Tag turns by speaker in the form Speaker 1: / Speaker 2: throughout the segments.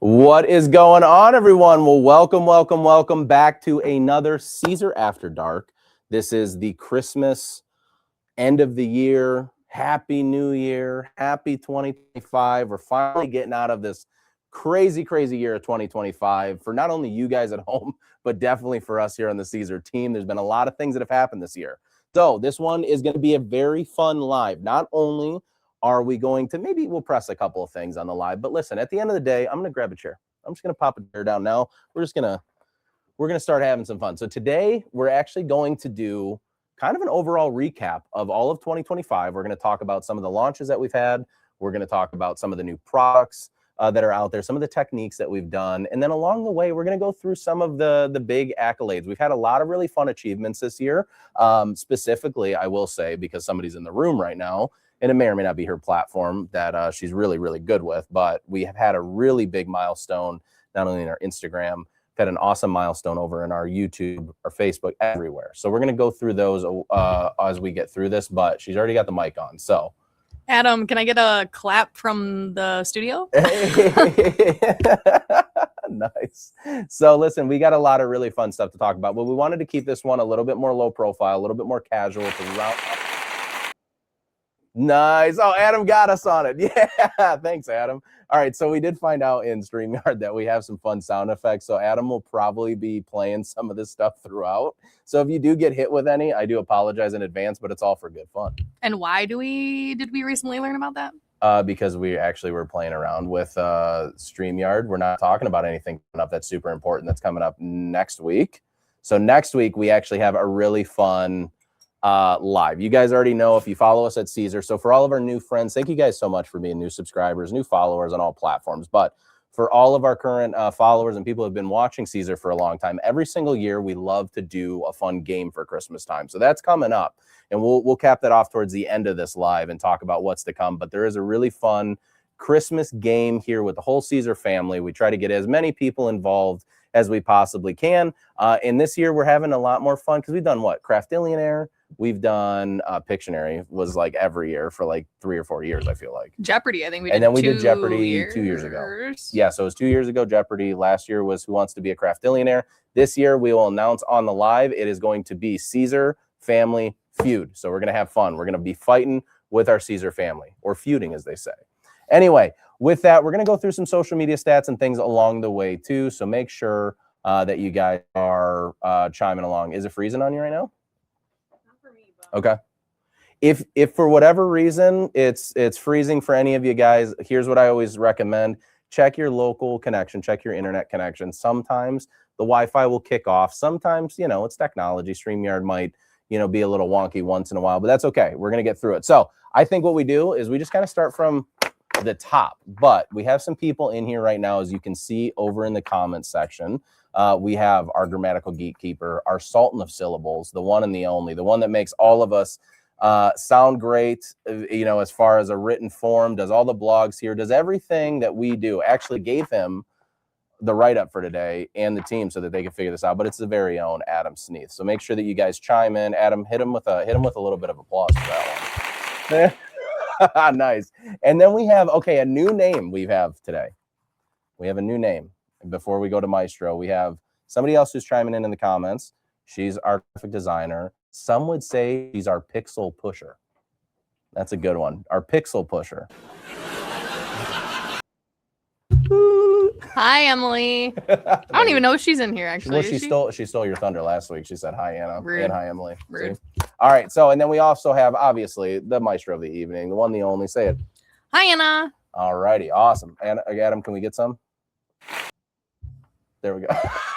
Speaker 1: What is going on, everyone? Well, welcome back to another Siser After Dark. This is the Christmas end of the year. Happy New Year. Happy 2025. We're finally getting out of this crazy year of 2025 for not only you guys at home, but definitely for us here on the Siser team. There's been a lot of things that have happened this year. So this one is going to be a very fun live. Not only are we going to, maybe we'll press a couple of things on the live, but listen, at the end of the day, I'm going to grab a chair. I'm just going to pop a chair down now. We're going to start having some fun. So today we're actually going to do kind of an overall recap of all of 2025. We're going to talk about some of the launches that we've had. We're going to talk about some of the new products that are out there, some of the techniques that we've done. And then along the way, we're going to go through some of the big accolades. We've had a lot of really fun achievements this year. Specifically, I will say, because somebody's in the room right now, and it may or may not be her platform that she's really good with, but we have had a really big milestone, not only in our Instagram, we've had an awesome milestone over in our YouTube, our Facebook, everywhere. So we're going to go through those as we get through this, but she's already got the mic on. So
Speaker 2: Adam, can I get a clap from the studio?
Speaker 1: Nice. So listen, we got a lot of really fun stuff to talk about, but we wanted to keep this one a little bit more low profile, a little bit more casual to round. Nice. Oh, Adam got us on it. Yeah, thanks, Adam. All right, so we did find out in StreamYard that we have some fun sound effects, so Adam will probably be playing some of this stuff throughout. So if you do get hit with any, I do apologize in advance, but it's all for good fun.
Speaker 2: And why did we recently learn about that?
Speaker 1: Because we actually were playing around with StreamYard. We're not talking about anything coming up that's super important that's coming up next week. So next week, we actually have a really fun live. You guys already know if you follow us at Siser. So for all of our new friends, thank you guys so much for being new subscribers, new followers on all platforms. But for all of our current followers and people who have been watching Siser for a long time, every single year we love to do a fun game for Christmas time. So that's coming up, and we'll cap that off towards the end of this live and talk about what's to come. But there is a really fun Christmas game here with the whole Siser family. We try to get as many people involved as we possibly can. And this year we're having a lot more fun because we've done what? Craftillionaire. We've done Pictionary was like every year for like 3 or 4 years, I feel like.
Speaker 2: Jeopardy, I think we did.
Speaker 1: And then we did Jeopardy 2 years ago. Yeah, so it was 2 years ago, Jeopardy. Last year was Who Wants to Be a Craftillionaire. This year we will announce on the live, it is going to be Siser Family Feud. So we're going to have fun. We're going to be fighting with our Siser family, or feuding as they say. Anyway, with that, we're going to go through some social media stats and things along the way too. So make sure that you guys are chiming along. Is it freezing on you right now? Okay. If for whatever reason it's freezing for any of you guys, here's what I always recommend. Check your local connection, check your internet connection. Sometimes the Wi-Fi will kick off. Sometimes, it's technology. StreamYard might, be a little wonky once in a while, but that's okay. We're going to get through it. So I think what we do is we just kind of start from the top, but we have some people in here right now, as you can see over in the comments section. We have our grammatical gatekeeper, our sultan of syllables, the one and the only, the one that makes all of us sound great, as far as a written form, does all the blogs here, does everything that we do. Actually gave him the write-up for today and the team so that they can figure this out, but it's the very own Adam Sneath. So make sure that you guys chime in. Adam, hit him with a little bit of applause for that one. Nice. And then we have, a new name we have today. We have a new name. Before we go to Maestro, we have somebody else who's chiming in the comments. She's our graphic designer. Some would say she's our pixel pusher. That's a good one. Our pixel pusher.
Speaker 2: Hi, Emily. I don't even know if she's in here, actually.
Speaker 1: Well, she stole your thunder last week. She said, hi, Anna.
Speaker 2: Rude.
Speaker 1: And hi, Emily.
Speaker 2: Rude.
Speaker 1: All right. So, and then we also have, obviously, the Maestro of the evening, the one, the only. Say it.
Speaker 2: Hi, Anna.
Speaker 1: All righty. Awesome. And Adam, can we get some? There we go.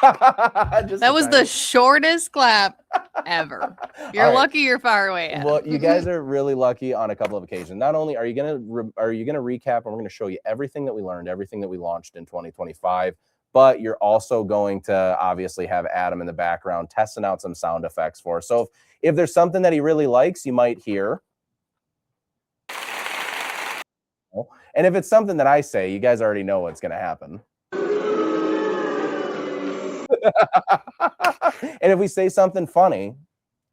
Speaker 1: That
Speaker 2: was the shortest clap ever. You're lucky you're far away, Adam.
Speaker 1: Well, you guys are really lucky on a couple of occasions. Not only are you gonna recap, and we're gonna show you everything that we learned, everything that we launched in 2025, but you're also going to obviously have Adam in the background testing out some sound effects for us. So if there's something that he really likes, you might hear. And if it's something that I say, you guys already know what's gonna happen. And if we say something funny,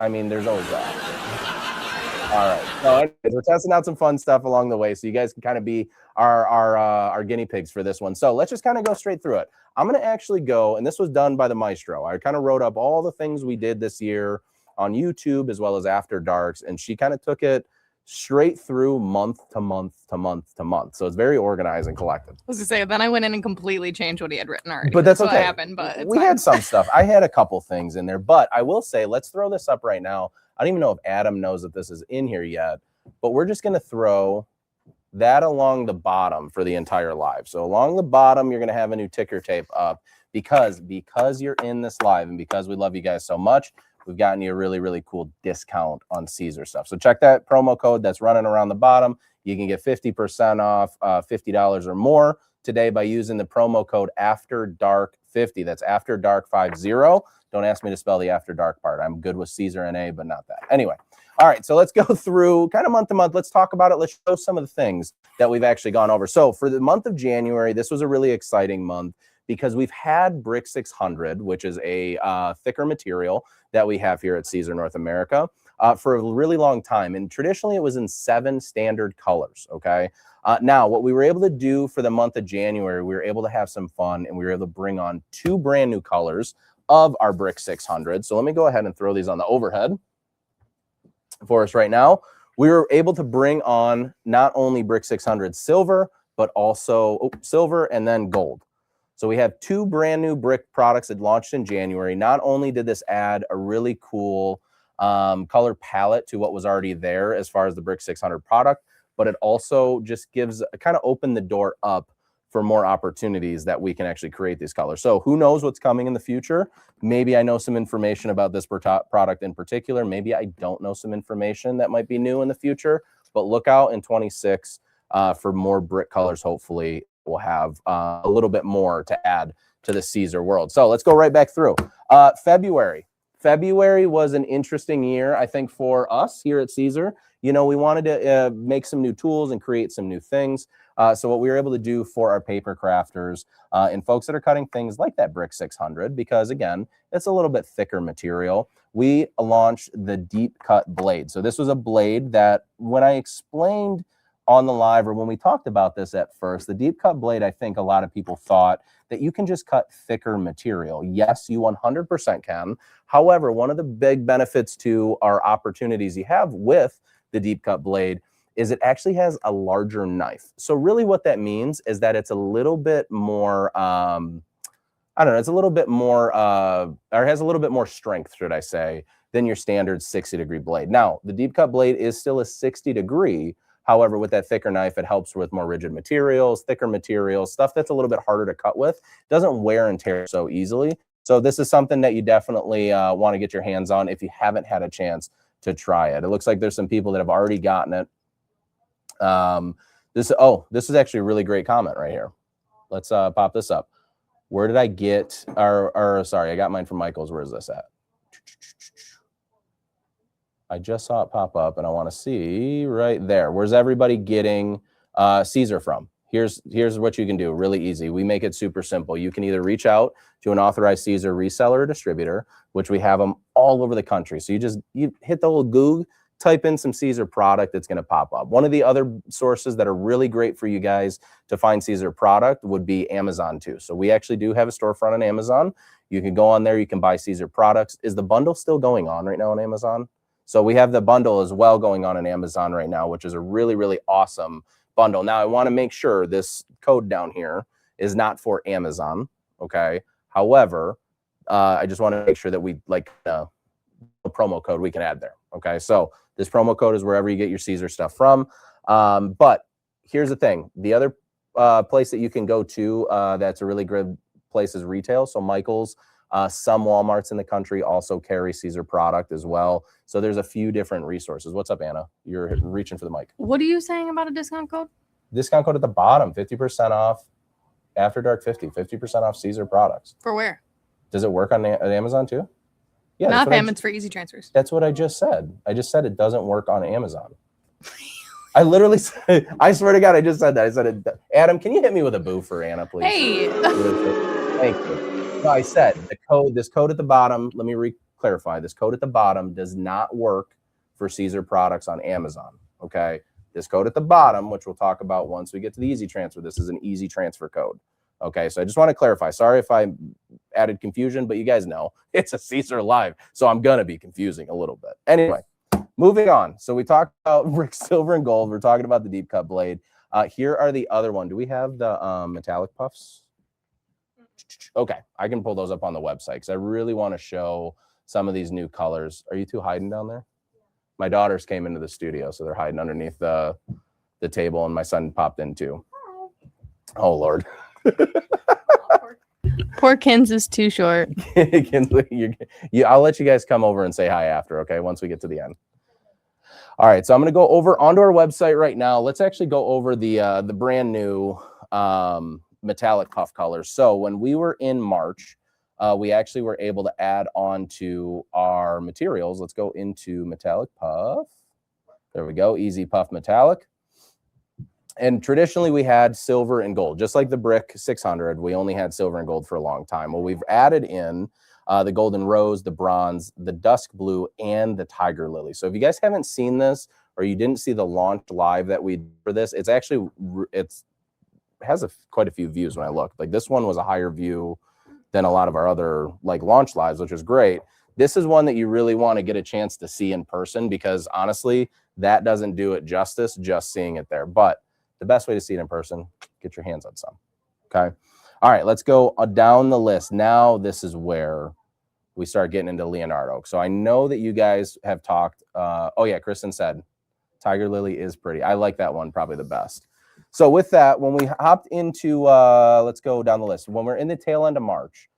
Speaker 1: I mean, there's always that. All right. So anyways, we're testing out some fun stuff along the way, so you guys can kind of be our guinea pigs for this one. So let's just kind of go straight through it. I'm going to actually go, and this was done by the maestro. I kind of wrote up all the things we did this year on YouTube as well as After Darks, and she kind of took it straight through month to month to month to month. So it's very organized and collected.
Speaker 2: I was gonna say, then I went in and completely changed what he had written already.
Speaker 1: But that's okay.
Speaker 2: What happened, but
Speaker 1: we had some stuff. I had a couple things in there, but I will say, let's throw this up right now. I don't even know if Adam knows that this is in here yet, but we're just going to throw that along the bottom for the entire live. So along the bottom, you're going to have a new ticker tape up because you're in this live and because we love you guys so much. We've gotten you a really, really cool discount on Siser stuff. So check that promo code that's running around the bottom. You can get 50% off, $50 or more today by using the promo code After Dark 50. That's After Dark 50. Don't ask me to spell the After Dark part. I'm good with Siser NA, but not that. Anyway, all right, so let's go through kind of month to month. Let's talk about it. Let's show some of the things that we've actually gone over. So for the month of January, this was a really exciting month because we've had Brick 600, which is a thicker material that we have here at Siser North America for a really long time. And traditionally, it was in 7 standard colors, okay? Now, what we were able to do for the month of January, we were able to have some fun, and we were able to bring on 2 brand new colors of our Brick 600. So let me go ahead and throw these on the overhead for us right now. We were able to bring on not only Brick 600 silver, but also silver and then gold. So we have 2 brand new brick products that launched in January. Not only did this add a really cool color palette to what was already there as far as the Brick 600 product, but it also just gives kind of opened the door up for more opportunities that we can actually create these colors. So who knows what's coming in the future? Maybe I know some information about this product in particular. Maybe I don't know some information that might be new in the future, but look out in 26 for more brick colors. Hopefully we'll have a little bit more to add to the Siser world. So let's go right back through. February was an interesting year, I think, for us here at Siser. You know, we wanted to make some new tools and create some new things. So what we were able to do for our paper crafters and folks that are cutting things like that Brick 600, because again, it's a little bit thicker material, we launched the deep cut blade. So this was a blade that when I explained on the live or when we talked about this at first, the deep cut blade, I think a lot of people thought that you can just cut thicker material. Yes, you 100% can. However, one of the big benefits to our opportunities you have with the deep cut blade is it actually has a larger knife. So really what that means is that it's a little bit more, I don't know, it's a little bit more, or has a little bit more strength, should I say, than your standard 60-degree blade. Now, the deep cut blade is still a 60-degree. However, with that thicker knife, it helps with more rigid materials, thicker materials, stuff that's a little bit harder to cut with. It doesn't wear and tear so easily. So this is something that you definitely want to get your hands on if you haven't had a chance to try it. It looks like there's some people that have already gotten it. This is actually a really great comment right here. Let's pop this up. Where did I get, sorry, I got mine from Michael's. Where is this at? I just saw it pop up and I want to see right there. Where's everybody getting Siser from? Here's what you can do. Really easy. We make it super simple. You can either reach out to an authorized Siser reseller or distributor, which we have them all over the country. So you hit the little Google, type in some Siser product, it's going to pop up. One of the other sources that are really great for you guys to find Siser product would be Amazon too. So we actually do have a storefront on Amazon. You can go on there. You can buy Siser products. Is the bundle still going on right now on Amazon? So we have the bundle as well going on Amazon right now, which is a really, really awesome bundle. Now, I want to make sure this code down here is not for Amazon, okay? However, I just want to make sure that we like a promo code we can add there, okay? So this promo code is wherever you get your Siser stuff from. But here's the thing. The other place that you can go to that's a really good place is retail. So Michael's, some Walmarts in the country also carry Siser product as well. So there's a few different resources. What's up, Anna? You're reaching for the mic.
Speaker 2: What are you saying about a discount code?
Speaker 1: Discount code at the bottom, 50% off. After Dark 50% off Siser products.
Speaker 2: For where?
Speaker 1: Does it work on Amazon too? Yeah.
Speaker 2: Not payments for easy transfers.
Speaker 1: That's what I just said. I just said it doesn't work on Amazon. I literally said, I swear to God, I just said that. I said it. Adam, can you hit me with a boo for Anna, please?
Speaker 2: Hey.
Speaker 1: Thank you. No, I said this code at the bottom, let me clarify. This code at the bottom does not work for Siser Products on Amazon. Okay. This code at the bottom, which we'll talk about once we get to the easy transfer. This is an easy transfer code. Okay. So I just want to clarify. Sorry if I added confusion, but you guys know it's a Siser Live. So I'm going to be confusing a little bit. Anyway, moving on. So we talked about brick silver and gold. We're talking about the deep cut blade. Here are the other one. Do we have the metallic puffs? Okay. I can pull those up on the website because I really want to show some of these new colors. Are you two hiding down there? My daughters came into the studio, so they're hiding underneath the table, and my son popped in too. Oh, Lord.
Speaker 2: Poor Kins is too short.
Speaker 1: I'll let you guys come over and say hi after, okay, once we get to the end. All right, so I'm going to go over onto our website right now. Let's actually go over the brand new metallic puff colors. So when we were in March, we actually were able to add on to our materials. Let's go into metallic puff. There we go, easy puff metallic. And traditionally we had silver and gold, just like the brick 600. We only had silver and gold for a long time. Well, we've added in the golden rose, the bronze, the dusk blue, and the tiger lily. So if you guys haven't seen this, or you didn't see the launch live that we did for this, it's actually, it has quite a few views when I looked. Like this one was a higher view than a lot of our other like launch lives, which is great. This is one that you really want to get a chance to see in person, because honestly, that doesn't do it justice just seeing it there. But the best way to see it in person, get your hands on some. Okay. All right, let's go down the list. Now this is where we start getting into Leonardo. So I know that you guys have talked. Oh yeah, Kristen said Tiger Lily is pretty. I like that one probably the best. So with that, when we hopped into, let's go down the list. When we're in the tail end of March,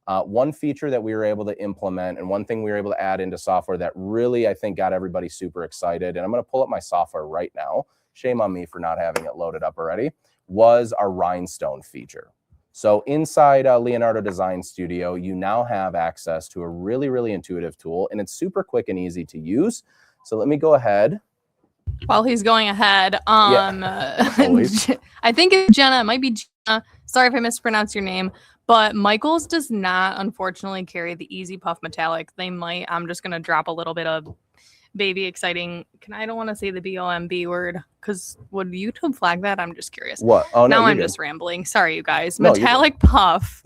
Speaker 1: one feature that we were able to implement and one thing we were able to add into software that really, I think, got everybody super excited, and I'm going to pull up my software right now, shame on me for not having it loaded up already, was our Rhinestone feature. So inside Leonardo Design Studio, you now have access to a really, really intuitive tool, and it's super quick and easy to use. So let me go ahead.
Speaker 2: While he's going ahead,
Speaker 1: Yeah.
Speaker 2: I think it's Jenna. It might be Jenna. Sorry if I mispronounced your name, but Michaels does not, unfortunately, carry the Easy Puff Metallic. They might. I'm just going to drop a little bit of baby exciting. I don't want to say the BOMB word, because would YouTube flag that? I'm just curious.
Speaker 1: What? Oh, no,
Speaker 2: now I'm just rambling. Sorry, you guys. Metallic Puff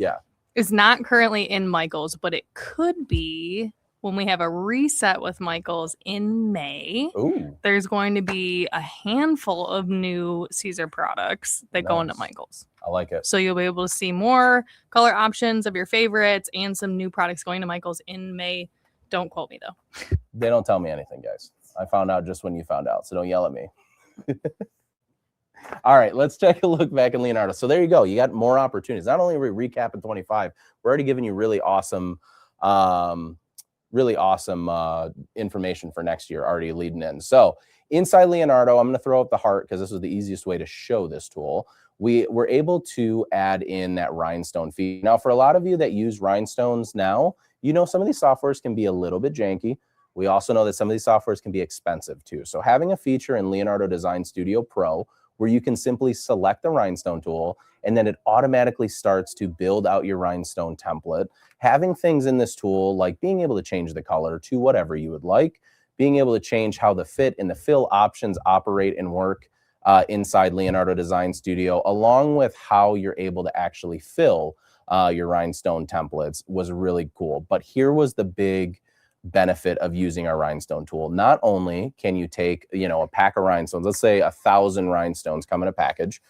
Speaker 2: is not currently in Michaels, but it could be when we have a reset with Michaels in May.
Speaker 1: Ooh.
Speaker 2: There's going to be a handful of new Siser products that go into Michaels.
Speaker 1: I like it.
Speaker 2: So you'll be able to see more color options of your favorites and some new products going to Michaels in May. Don't quote me, though.
Speaker 1: They don't tell me anything, guys. I found out just when you found out, so don't yell at me. All right, let's take a look back in Leonardo. So there you go. You got more opportunities. Not only are we recapping 25, we're already giving you really awesome information for next year already leading in. So inside Leonardo, I'm going to throw up the heart because this is the easiest way to show this tool. We were able to add in that rhinestone feature. Now, for a lot of you that use rhinestones now, you know some of these softwares can be a little bit janky. We also know that some of these softwares can be expensive too. So having a feature in Leonardo Design Studio Pro where you can simply select the rhinestone tool and then it automatically starts to build out your rhinestone template. Having things in this tool like being able to change the color to whatever you would like, being able to change how the fit and the fill options operate and work inside Leonardo Design Studio, along with how you're able to actually fill your rhinestone templates was really cool. But here was the big benefit of using our rhinestone tool. Not only can you take, a pack of rhinestones, let's say 1,000 rhinestones come in a package,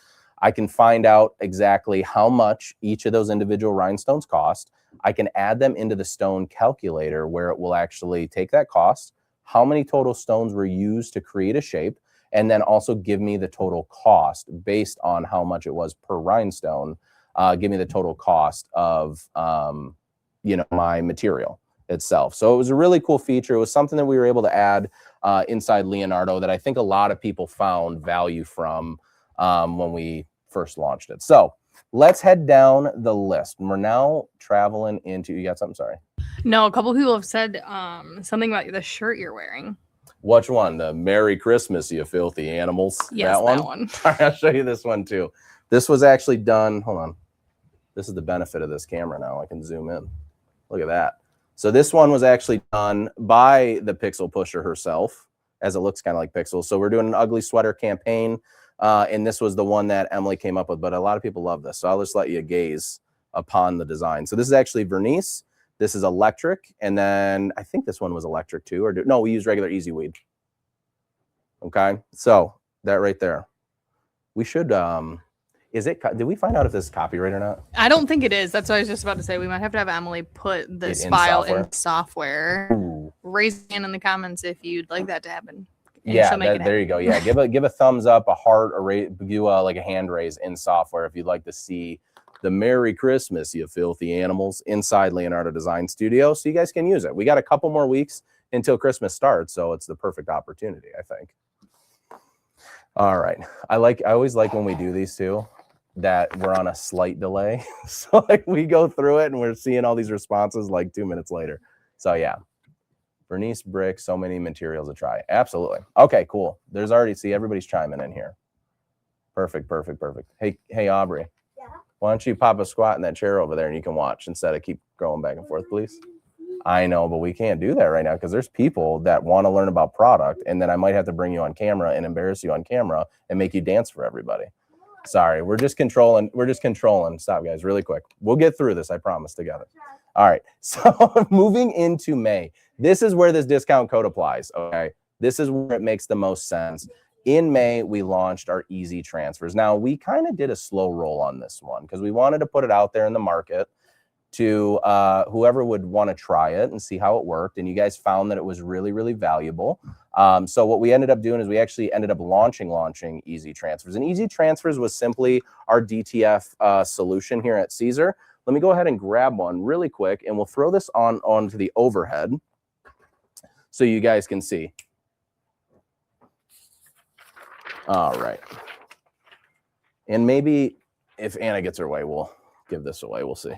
Speaker 1: I can find out exactly how much each of those individual rhinestones cost. I can add them into the stone calculator where it will actually take that cost, how many total stones were used to create a shape, and then also give me the total cost based on how much it was per rhinestone. Give me the total cost of, my material itself. So it was a really cool feature. It was something that we were able to add inside Leonardo that I think a lot of people found value from when we first launched it. So let's head down the list. We're now traveling into, you got something? Sorry.
Speaker 2: No, a couple people have said something about the shirt you're wearing.
Speaker 1: Which one? The Merry Christmas, you filthy animals.
Speaker 2: Yes, that one.
Speaker 1: All right, I'll show you this one too. This was actually done. Hold on. This is the benefit of this camera now. I can zoom in. Look at that. So this one was actually done by the Pixel Pusher herself. as it looks kind of like pixels. So we're doing an ugly sweater campaign. And this was the one that Emily came up with, but a lot of people love this. So I'll just let you gaze upon the design. So this is actually Vernice. This is electric. And then I think this one was electric too, no, we use regular easy weed. Okay. So that right there, we should, did we find out if this is copyright or not?
Speaker 2: I don't think it is. That's what I was just about to say. We might have to have Emily put this file in software.
Speaker 1: Ooh.
Speaker 2: Raise your hand in the comments if you'd like that to happen.
Speaker 1: Yeah, there you go. Yeah, give a thumbs up, a heart, do like a hand raise in software if you'd like to see the Merry Christmas, you filthy animals, inside Leonardo Design Studio, so you guys can use it. We got a couple more weeks until Christmas starts, so it's the perfect opportunity, I think. All right, I always like when we do these too, that we're on a slight delay. So like we go through it and we're seeing all these responses like 2 minutes later. So yeah. Vernice brick, so many materials to try. Absolutely. Okay, cool. There's already, see, everybody's chiming in here. Perfect. Hey, Aubrey. Yeah? Why don't you pop a squat in that chair over there and you can watch instead of keep going back and forth, please? I know, but we can't do that right now because there's people that want to learn about product, and then I might have to bring you on camera and embarrass you on camera and make you dance for everybody. Sorry, we're just controlling. Stop, guys, really quick. We'll get through this, I promise, together. All right, so moving into May. This is where this discount code applies, okay? This is where it makes the most sense. In May, we launched our easy transfers. Now, we kind of did a slow roll on this one because we wanted to put it out there in the market to whoever would want to try it and see how it worked. And you guys found that it was really, really valuable. So what we ended up doing is we actually ended up launching easy transfers. And easy transfers was simply our DTF solution here at Siser. Let me go ahead and grab one really quick, and we'll throw this onto the overhead so you guys can see. All right. And maybe if Anna gets her way, we'll give this away. We'll see.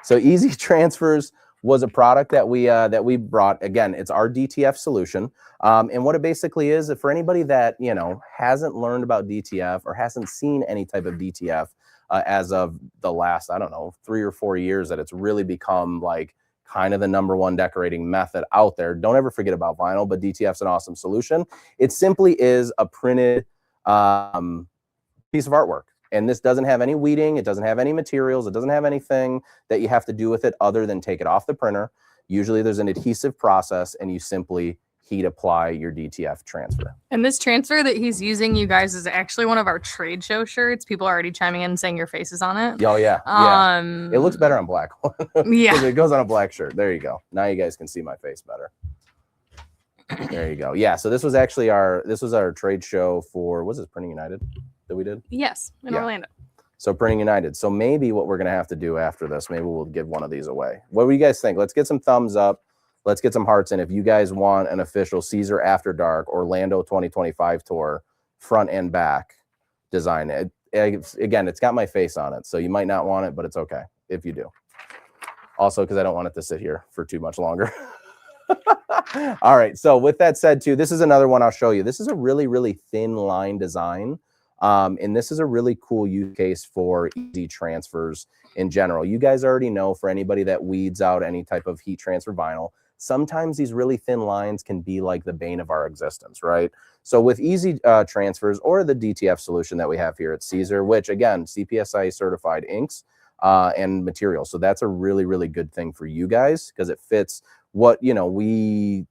Speaker 1: So easy transfers was a product that we brought. Again, it's our DTF solution. And what it basically is, for anybody that, you know, hasn't learned about DTF or hasn't seen any type of DTF as of the last, I don't know, 3 or 4 years, that it's really become like kind of the #1 decorating method out there. Don't ever forget about vinyl, but DTF's an awesome solution. It simply is a printed piece of artwork. And this doesn't have any weeding. It doesn't have any materials. It doesn't have anything that you have to do with it other than take it off the printer. Usually there's an adhesive process, and you simply heat apply your DTF transfer. And
Speaker 2: this transfer that he's using, you guys, is actually one of our trade show shirts. People are already chiming in saying your face is on it.
Speaker 1: Oh, yeah. Yeah. It looks better on black.
Speaker 2: Yeah.
Speaker 1: It goes on a black shirt. There you go. Now you guys can see my face better. There you go. Yeah. So this was actually our trade show for, was this Printing United that we did?
Speaker 2: Yes, in Orlando.
Speaker 1: So Printing United. So maybe what we're going to have to do after this, maybe we'll give one of these away. What do you guys think? Let's get some thumbs up. Let's get some hearts in if you guys want an official Siser After Dark Orlando 2025 tour, front and back design. Again, it's got my face on it, so you might not want it, but it's okay if you do. Also, because I don't want it to sit here for too much longer. All right, so with that said too, this is another one I'll show you. This is a really, really thin line design. And this is a really cool use case for easy transfers in general. You guys already know, for anybody that weeds out any type of heat transfer vinyl, sometimes these really thin lines can be like the bane of our existence, right? So with easy transfers, or the DTF solution that we have here at Siser, which again, CPSI certified inks and materials. So that's a really, really good thing for you guys, because it fits what, you know, we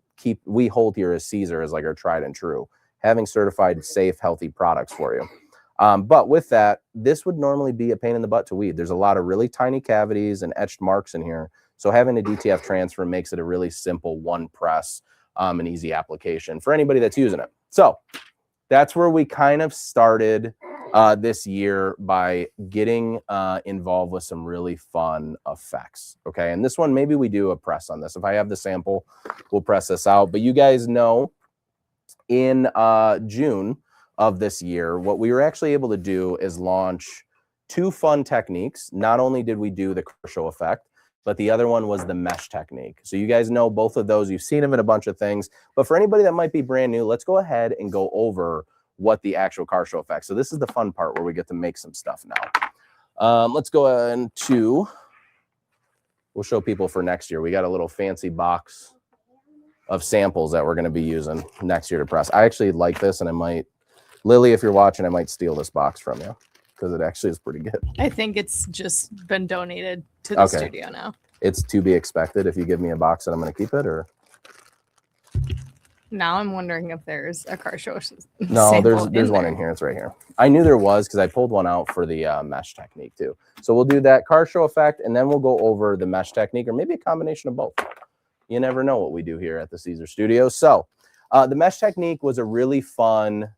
Speaker 1: hold here as Siser as like our tried and true, having certified safe, healthy products for you. But with that, this would normally be a pain in the butt to weed. There's a lot of really tiny cavities and etched marks in here. So having a DTF transfer makes it a really simple one press and easy application for anybody that's using it. So that's where we kind of started this year, by getting involved with some really fun effects. Okay, and this one, maybe we do a press on this. If I have the sample, we'll press this out. But you guys know, in June of this year, what we were actually able to do is launch 2 fun techniques. Not only did we do the crochet effect, but the other one was the mesh technique. So you guys know both of those. You've seen them in a bunch of things. But for anybody that might be brand new, let's go ahead and go over what the actual crochet effect. So this is the fun part where we get to make some stuff now. Let's go into, we'll show people for next year. We got a little fancy box of samples that we're going to be using next year to press. I actually like this, and I might, Lily, if you're watching, I might steal this box from you because it actually is pretty good.
Speaker 2: I think it's just been donated to the studio now.
Speaker 1: It's to be expected if you give me a box that I'm going to keep it, or
Speaker 2: now I'm wondering if there's a car show.
Speaker 1: No, there's one in here. It's right here. I knew there was because I pulled one out for the mesh technique too. So we'll do that car show effect, and then we'll go over the mesh technique, or maybe a combination of both. You never know what we do here at the Siser Studio. So the mesh technique was a really fun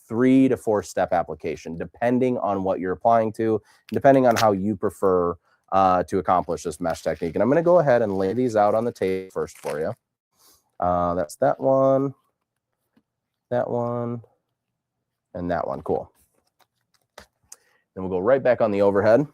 Speaker 1: 3 to 4 step application, depending on what you're applying to, depending on how you prefer to accomplish this mesh technique. And I'm going to go ahead and lay these out on the table first for you. That's that one, and that one. Cool. Then we'll go right back on the overhead.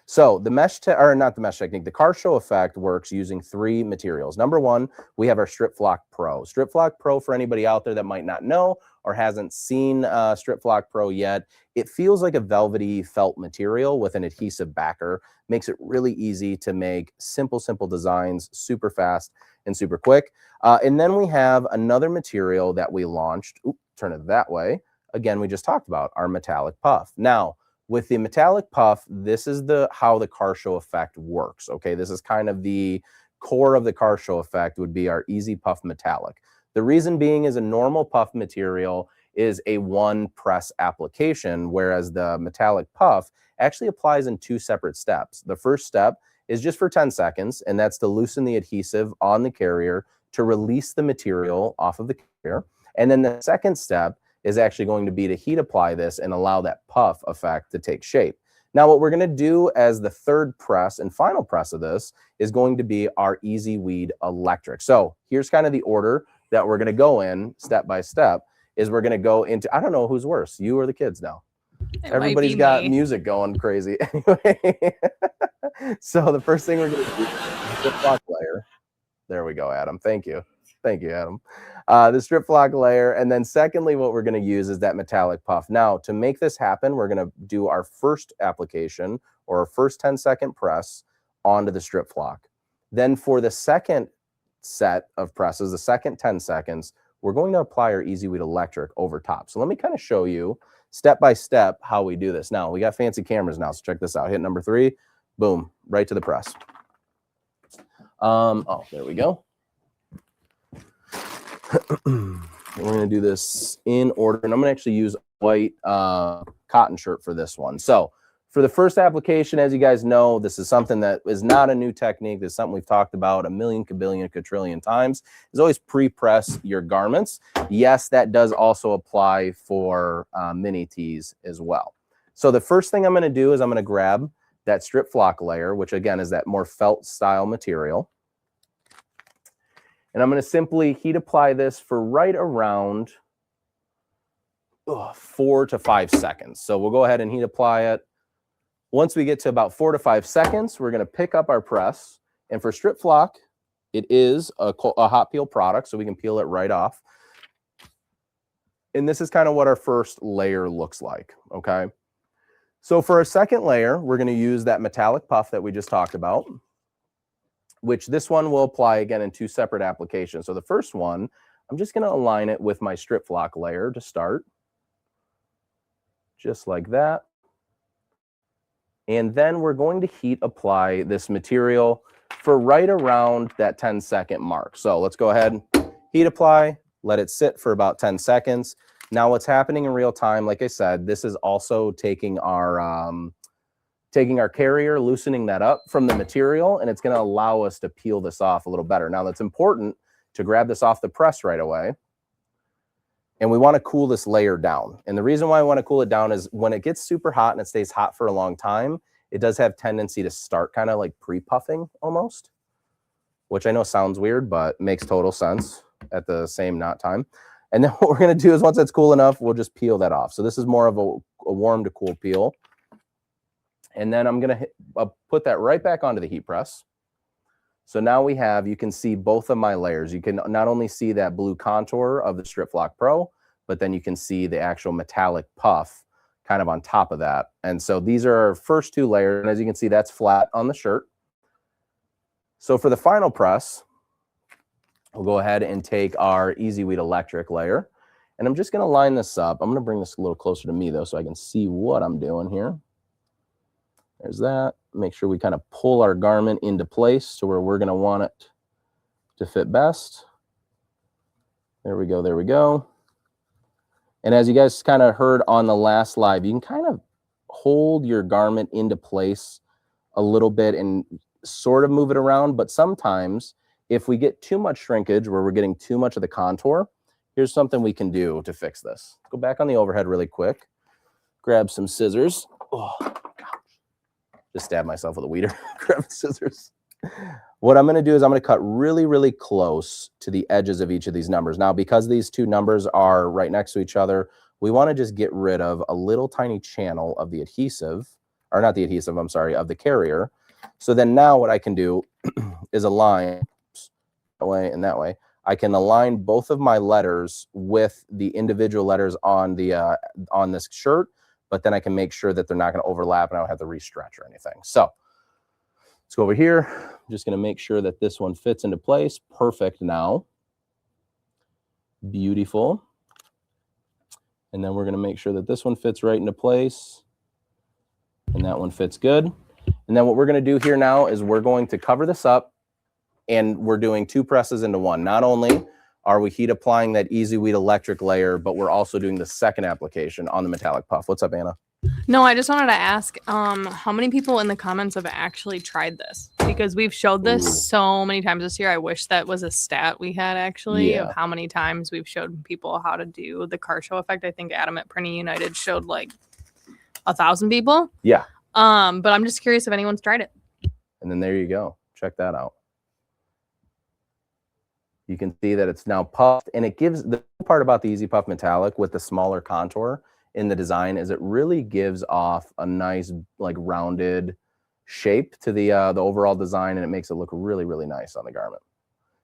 Speaker 1: So the mesh, or not the mesh technique, the car show effect works using 3 materials. Number 1, we have our Strip Flock Pro. Strip Flock Pro, for anybody out there that might not know or hasn't seen Strip Flock Pro yet, it feels like a velvety felt material with an adhesive backer. Makes it really easy to make simple designs super fast and super quick. And then we have another material that we launched. Oops, turn it that way. Again, we just talked about our metallic puff. Now, with the metallic puff, this is how the car show effect works. Okay, this is kind of the core of the car show effect would be our easy puff metallic. The reason being is a normal puff material is a 1 press application, whereas the metallic puff actually applies in 2 separate steps. The first step is just for 10 seconds, and that's to loosen the adhesive on the carrier to release the material off of the carrier. And then the second step is actually going to be to heat apply this and allow that puff effect to take shape. Now, what we're going to do as the 3rd press and final press of this is going to be our Easy Weed Electric. So here's kind of the order that we're going to go in step by step. Is we're going to go into, I don't know who's worse, you or the kids now. Everybody's got music going crazy. Anyway, so the first thing we're going to do is the block layer. There we go, Adam. Thank you. Thank you, Adam. The strip flock layer. And then secondly, what we're going to use is that metallic puff. Now, to make this happen, we're going to do our first application or our first 10-second press onto the strip flock. Then for the second set of presses, the second 10 seconds, we're going to apply our Easy Weed Electric over top. So let me kind of show you step by step how we do this. Now, we got fancy cameras now, so check this out. Hit number 3, boom, right to the press. Oh, there we go. We're going to do this in order, and I'm going to actually use a white cotton shirt for this one. So for the first application, as you guys know, this is something that is not a new technique. This is something we've talked about a million, kabillion, quadrillion times. Is always pre-press your garments. Yes, that does also apply for mini tees as well. So the first thing I'm going to do is I'm going to grab that strip flock layer, which again is that more felt style material. And I'm going to simply heat apply this for right around 4 to 5 seconds. So we'll go ahead and heat apply it. Once we get to about 4 to 5 seconds, we're going to pick up our press. And for strip flock, it is a hot peel product, so we can peel it right off. And this is kind of what our first layer looks like, okay? So for our second layer, we're going to use that metallic puff that we just talked about, which this one will apply again in 2 separate applications. So the first one, I'm just going to align it with my strip flock layer to start. Just like that. And then we're going to heat apply this material for right around that 10-second mark. So let's go ahead, heat apply, let it sit for about 10 seconds. Now what's happening in real time, like I said, this is also taking our carrier, loosening that up from the material, and it's going to allow us to peel this off a little better. Now that's important to grab this off the press right away. And we want to cool this layer down. And the reason why I want to cool it down is when it gets super hot and it stays hot for a long time, it does have tendency to start kind of like pre-puffing almost, which I know sounds weird, but makes total sense at the same not time. And then what we're going to do is once it's cool enough, we'll just peel that off. So this is more of a warm to cool peel. And then I'm going to put that right back onto the heat press. So now we have, you can see both of my layers. You can not only see that blue contour of the Strip Flock Pro, but then you can see the actual metallic puff kind of on top of that. And so these are our first 2 layers. And as you can see, that's flat on the shirt. So for the final press, we'll go ahead and take our Easy Weed Electric layer. And I'm just going to line this up. I'm going to bring this a little closer to me, though, so I can see what I'm doing here. There's that. Make sure we kind of pull our garment into place to where we're going to want it to fit best. There we go. There we go. And as you guys kind of heard on the last live, you can kind of hold your garment into place a little bit and sort of move it around. But sometimes if we get too much shrinkage where we're getting too much of the contour, here's something we can do to fix this. Go back on the overhead really quick. Grab some scissors. Oh, gosh. Just stab myself with a weeder. Grab scissors. What I'm going to do is I'm going to cut really, really close to the edges of each of these numbers. Now, because these two numbers are right next to each other, we want to just get rid of a little tiny channel of the adhesive, or not the adhesive, I'm sorry, of the carrier. So then now what I can do is align that way and that way. I can align both of my letters with the individual letters on the on this shirt, but then I can make sure that they're not going to overlap and I don't have to restretch or anything. So let's go over here. I'm just going to make sure that this one fits into place. Perfect now. Beautiful. And then we're going to make sure that this one fits right into place. And that one fits good. And then what we're going to do here now is we're going to cover this up. And we're doing 2 presses into 1. Not only are we heat applying that Easy Weed Electric layer, but we're also doing the second application on the metallic puff. What's up, Anna?
Speaker 2: No, I just wanted to ask, how many people in the comments have actually tried this? Because we've showed this so many times this year. I wish that was a stat we had actually of how many times we've showed people how to do the car show effect. I think Adam at Printing United showed like 1,000 people.
Speaker 1: Yeah.
Speaker 2: But I'm just curious if anyone's tried it.
Speaker 1: And then there you go. Check that out. You can see that it's now puffed, and it gives the part about the Easy Puff Metallic with the smaller contour in the design is it really gives off a nice like rounded shape to the overall design, and it makes it look really, really nice on the garment.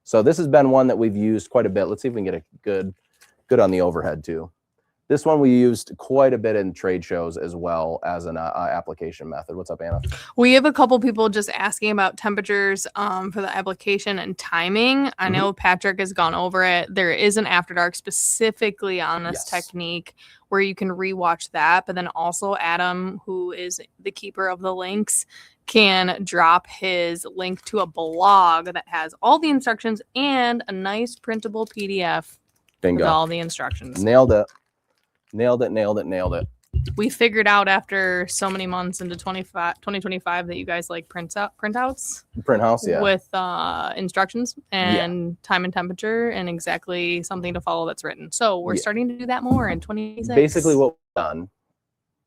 Speaker 1: So this has been one that we've used quite a bit. Let's see if we can get a good on the overhead too. This one we used quite a bit in trade shows as well as an application method. What's up, Anna? We
Speaker 2: have a couple people just asking about temperatures for the application and timing. I know Patrick has gone over it. There is an After Dark specifically on this technique where you can rewatch that. But then also Adam, who is the keeper of the links, can drop his link to a blog that has all the instructions and a nice printable PDF with all the instructions.
Speaker 1: Nailed it. Nailed it, nailed it, nailed it.
Speaker 2: We figured out after so many months into 2025 that you guys like printouts.
Speaker 1: Print house, yeah.
Speaker 2: With instructions and time and temperature and exactly something to follow that's written. So we're starting to do that more in 2026.
Speaker 1: Basically what we've done,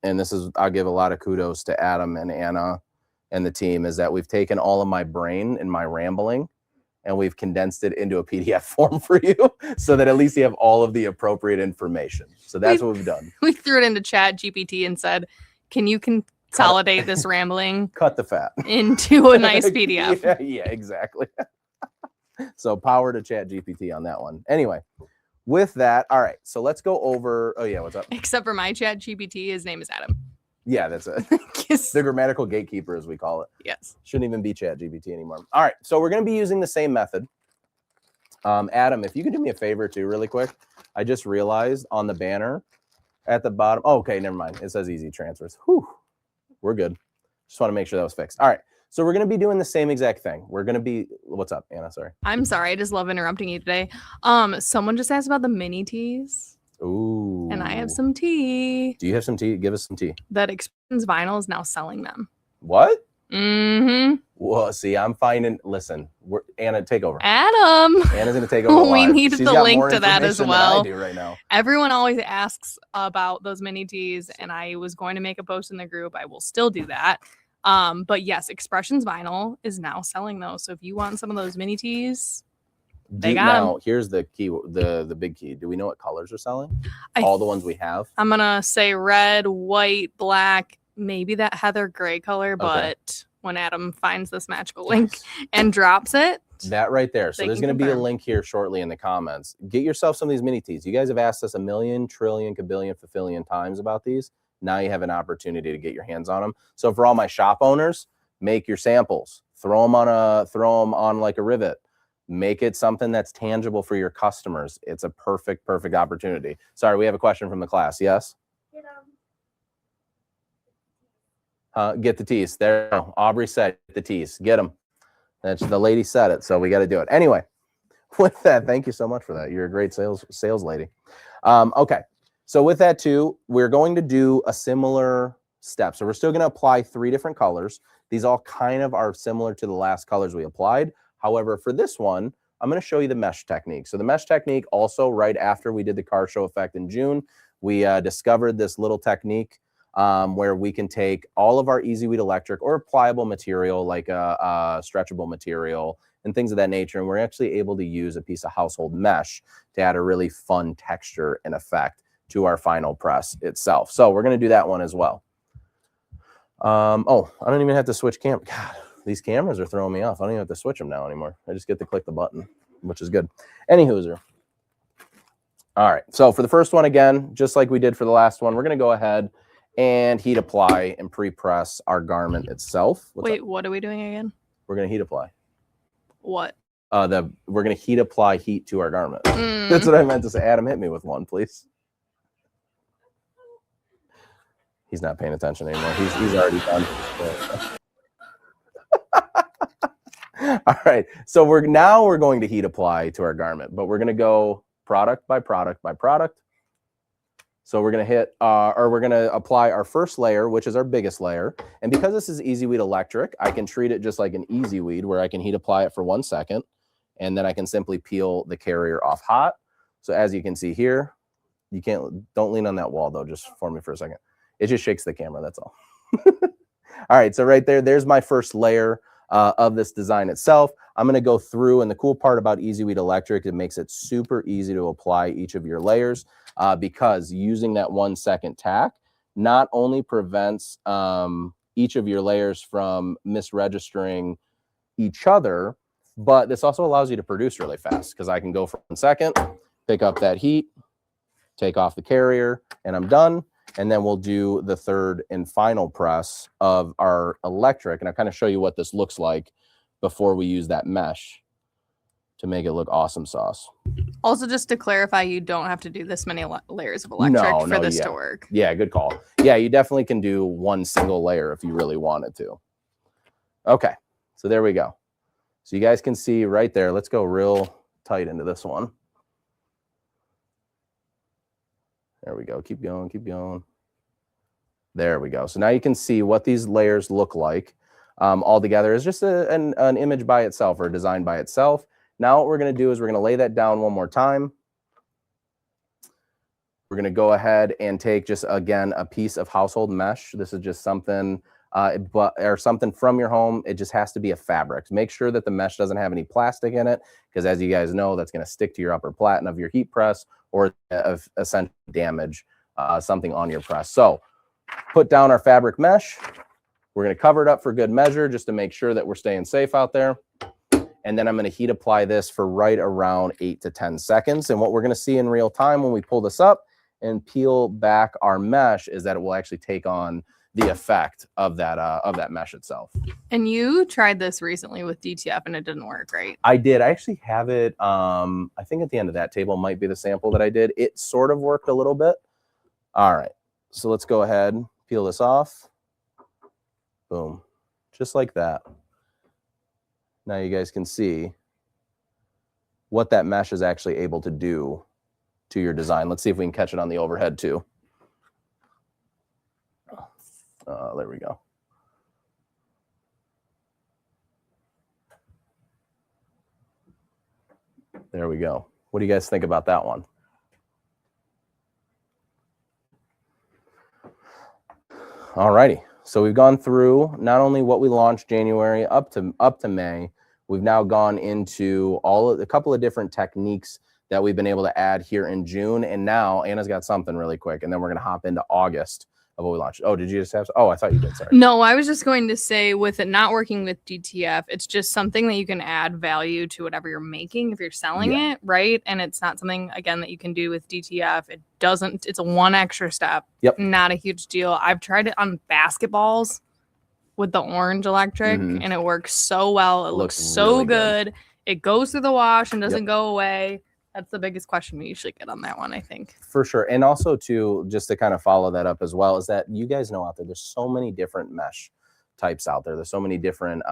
Speaker 1: and this is, I'll give a lot of kudos to Adam and Anna and the team, is that we've taken all of my brain and my rambling and we've condensed it into a PDF form for you so that at least you have all of the appropriate information. So that's what we've done.
Speaker 2: We threw it into Chat GPT and said, can you consolidate this rambling?
Speaker 1: Cut the fat.
Speaker 2: Into a nice PDF.
Speaker 1: Yeah, exactly. So power to Chat GPT on that one. Anyway, with that, all right, so let's go over, oh yeah, what's up?
Speaker 2: Except for my Chat GPT, his name is Adam.
Speaker 1: Yeah, that's it. The grammatical gatekeeper, as we call it.
Speaker 2: Yes.
Speaker 1: Shouldn't even be Chat GPT anymore. All right, so we're going to be using the same method. Adam, if you could do me a favor too, really quick. I just realized on the banner at the bottom. Oh, okay, never mind. It says easy transfers. Whew, we're good. Just want to make sure that was fixed. All right, so we're going to be doing the same exact thing. We're going to be, what's up, Anna? Sorry.
Speaker 2: I'm sorry. I just love interrupting you today. Someone just asked about the mini tees.
Speaker 1: Ooh.
Speaker 2: And I have some tea.
Speaker 1: Do you have some tea? Give us some tea.
Speaker 2: That Expressions Vinyl is now selling them.
Speaker 1: What?
Speaker 2: Mm-hmm.
Speaker 1: Well, see, I'm finding, listen, Anna, take over.
Speaker 2: Adam.
Speaker 1: Anna's going to take over.
Speaker 2: We needed the link to that as well.
Speaker 1: I do right now.
Speaker 2: Everyone always asks about those mini tees, and I was going to make a post in the group. I will still do that. But yes, Expressions Vinyl is now selling those. So if you want some of those mini tees, they got them.
Speaker 1: Here's the key, the big key. Do we know what colors are selling? All the ones we have?
Speaker 2: I'm going to say red, white, black, maybe that heather gray color, but when Adam finds this magical link and drops it.
Speaker 1: That right there. So there's going to be a link here shortly in the comments. Get yourself some of these mini tees. You guys have asked us a million, trillion, kabillion, fulfillion times about these. Now you have an opportunity to get your hands on them. So for all my shop owners, make your samples. Throw them on like a rivet. Make it something that's tangible for your customers. It's a perfect opportunity. Sorry, we have a question from the class. Yes? Get the tees. There. Aubrey said get the tees. Get them. That's the lady said it, so we got to do it. Anyway, with that, thank you so much for that. You're a great sales lady. Okay, so with that too, we're going to do a similar step. So we're still going to apply 3 different colors. These all kind of are similar to the last colors we applied. However, for this one, I'm going to show you the mesh technique. So the mesh technique, also right after we did the car show effect in June, we discovered this little technique where we can take all of our Easy Weed electric or pliable material like a stretchable material and things of that nature. And we're actually able to use a piece of household mesh to add a really fun texture and effect to our final press itself. So we're going to do that one as well. Oh, I don't even have to switch camera. God, these cameras are throwing me off. I don't even have to switch them now anymore. I just get to click the button, which is good. Anywho's. All right. So for the first one, again, just like we did for the last one, we're going to go ahead and heat apply and pre-press our garment itself.
Speaker 2: Wait, what are we doing again?
Speaker 1: We're going to heat apply.
Speaker 2: What?
Speaker 1: We're going to heat apply heat to our garment. That's what I meant to say. Adam, hit me with one, please. He's not paying attention anymore. He's already done. All right. So we're going to heat apply to our garment, but we're going to go product by product by product. So we're going to we're going to apply our first layer, which is our biggest layer. And because this is Easy Weed electric, I can treat it just like an Easy Weed where I can heat apply it for 1 second. And then I can simply peel the carrier off hot. So as you can see here, don't lean on that wall though, just for me for a second. It just shakes the camera, that's all. All right, so right there's my first layer of this design itself. I'm going to go through, and the cool part about Easy Weed electric, it makes it super easy to apply each of your layers because using that 1 second tack not only prevents each of your layers from misregistering each other, but this also allows you to produce really fast because I can go for 1 second, pick up that heat, take off the carrier, and I'm done. And then we'll do the third and final press of our electric. And I'll kind of show you what this looks like before we use that mesh to make it look awesome sauce.
Speaker 2: Also, just to clarify, you don't have to do this many layers of electric for this to work.
Speaker 1: Yeah, good call. Yeah, you definitely can do 1 single layer if you really wanted to. Okay, so there we go. So you guys can see right there. Let's go real tight into this one. There we go. Keep going, keep going. There we go. So now you can see what these layers look like all together. It's just an image by itself or a design by itself. Now what we're going to do is we're going to lay that down one more time. We're going to go ahead and take just, again, a piece of household mesh. This is just something, or something from your home. It just has to be a fabric. Make sure that the mesh doesn't have any plastic in it, because as you guys know, that's going to stick to your upper platen of your heat press or essentially damage something on your press. So put down our fabric mesh. We're going to cover it up for good measure just to make sure that we're staying safe out there. And then I'm going to heat apply this for right around 8 to 10 seconds. And what we're going to see in real time when we pull this up and peel back our mesh is that it will actually take on the effect of that mesh itself.
Speaker 2: And you tried this recently with DTF and it didn't work, right?
Speaker 1: I did. I actually have it. I think at the end of that table might be the sample that I did. It sort of worked a little bit. All right. So let's go ahead, peel this off. Boom. Just like that. Now you guys can see what that mesh is actually able to do to your design. Let's see if we can catch it on the overhead too. There we go. There we go. What do you guys think about that one? All righty. So we've gone through not only what we launched January up to May. We've now gone into a couple of different techniques that we've been able to add here in June. And now Anna's got something really quick, and then we're going to hop into August of what we launched. Oh, did you just have? Oh, I thought you did. Sorry.
Speaker 2: No, I was just going to say, with it not working with DTF, it's just something that you can add value to whatever you're making if you're selling it, right? And it's not something, again, that you can do with DTF. It doesn't. It's a one extra step.
Speaker 1: Yep.
Speaker 2: Not a huge deal. I've tried it on basketballs with the orange electric, and it works so well. It looks so
Speaker 1: really
Speaker 2: good. it goes through the wash and doesn't go away. That's the biggest question we usually get on that one, I think.
Speaker 1: For sure. And also too, just to kind of follow that up as well, is that you guys know out there, there's so many different mesh types out there. There's so many different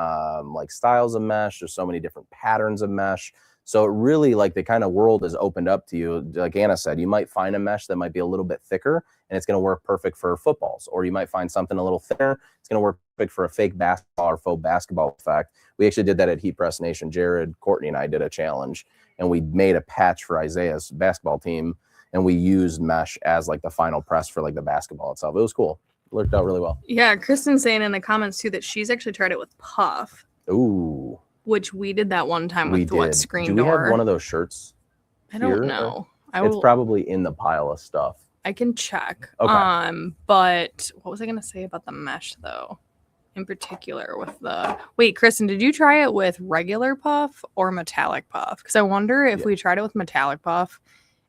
Speaker 1: like styles of mesh. There's so many different patterns of mesh. So it really, like, the kind of world is opened up to you. Like Anna said, you might find a mesh that might be a little bit thicker and it's going to work perfect for footballs, or you might find something a little thinner. It's going to work perfect for a fake basketball or faux basketball effect. We actually did that at Heat Press Nation. Jared, Courtney, and I did a challenge, and we made a patch for Isaiah's basketball team, and we used mesh as like the final press for like the basketball itself. It was cool. It worked out really well.
Speaker 2: Yeah, Kristen's saying in the comments too that she's actually tried it with puff.
Speaker 1: Ooh.
Speaker 2: Which we did that one time with what, screen
Speaker 1: door? Do we have one of those shirts?
Speaker 2: I don't know.
Speaker 1: It's probably in the pile of stuff.
Speaker 2: I can check.
Speaker 1: Okay.
Speaker 2: But what was I gonna say about the mesh though? In particular with the wait, Kristen, did you try it with regular puff or metallic puff? Because I wonder if we tried it with metallic puff,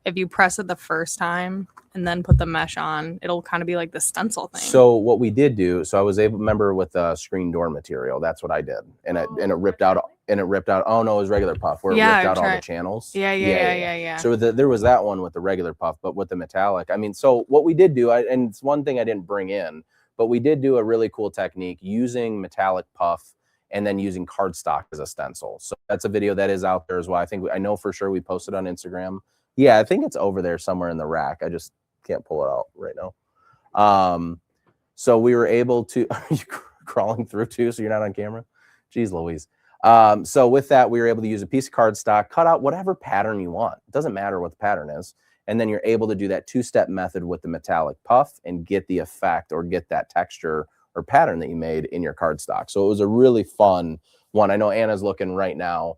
Speaker 2: if you press it the first time and then put the mesh on, it'll kind of be like the stencil thing.
Speaker 1: So what we did do, so I was able, remember with the screen door material, that's what I did, and it ripped out. And it ripped out. Oh no, it was regular puff where it ripped out all the channels.
Speaker 2: Yeah.
Speaker 1: So there was that one with the regular puff, but with the metallic. I mean, so what we did do, and it's one thing I didn't bring in, but we did do a really cool technique using metallic puff and then using cardstock as a stencil. So that's a video that is out there as well. I know for sure we posted on Instagram. Yeah, I think it's over there somewhere in the rack. I just can't pull it out right now. So we were able to. Are you crawling through too? So you're not on camera? Jeez Louise. So with that, we were able to use a piece of cardstock, cut out whatever pattern you want. It doesn't matter what the pattern is. And then you're able to do that two-step method with the metallic puff and get the effect or get that texture or pattern that you made in your cardstock. So it was a really fun one. I know Anna's looking right now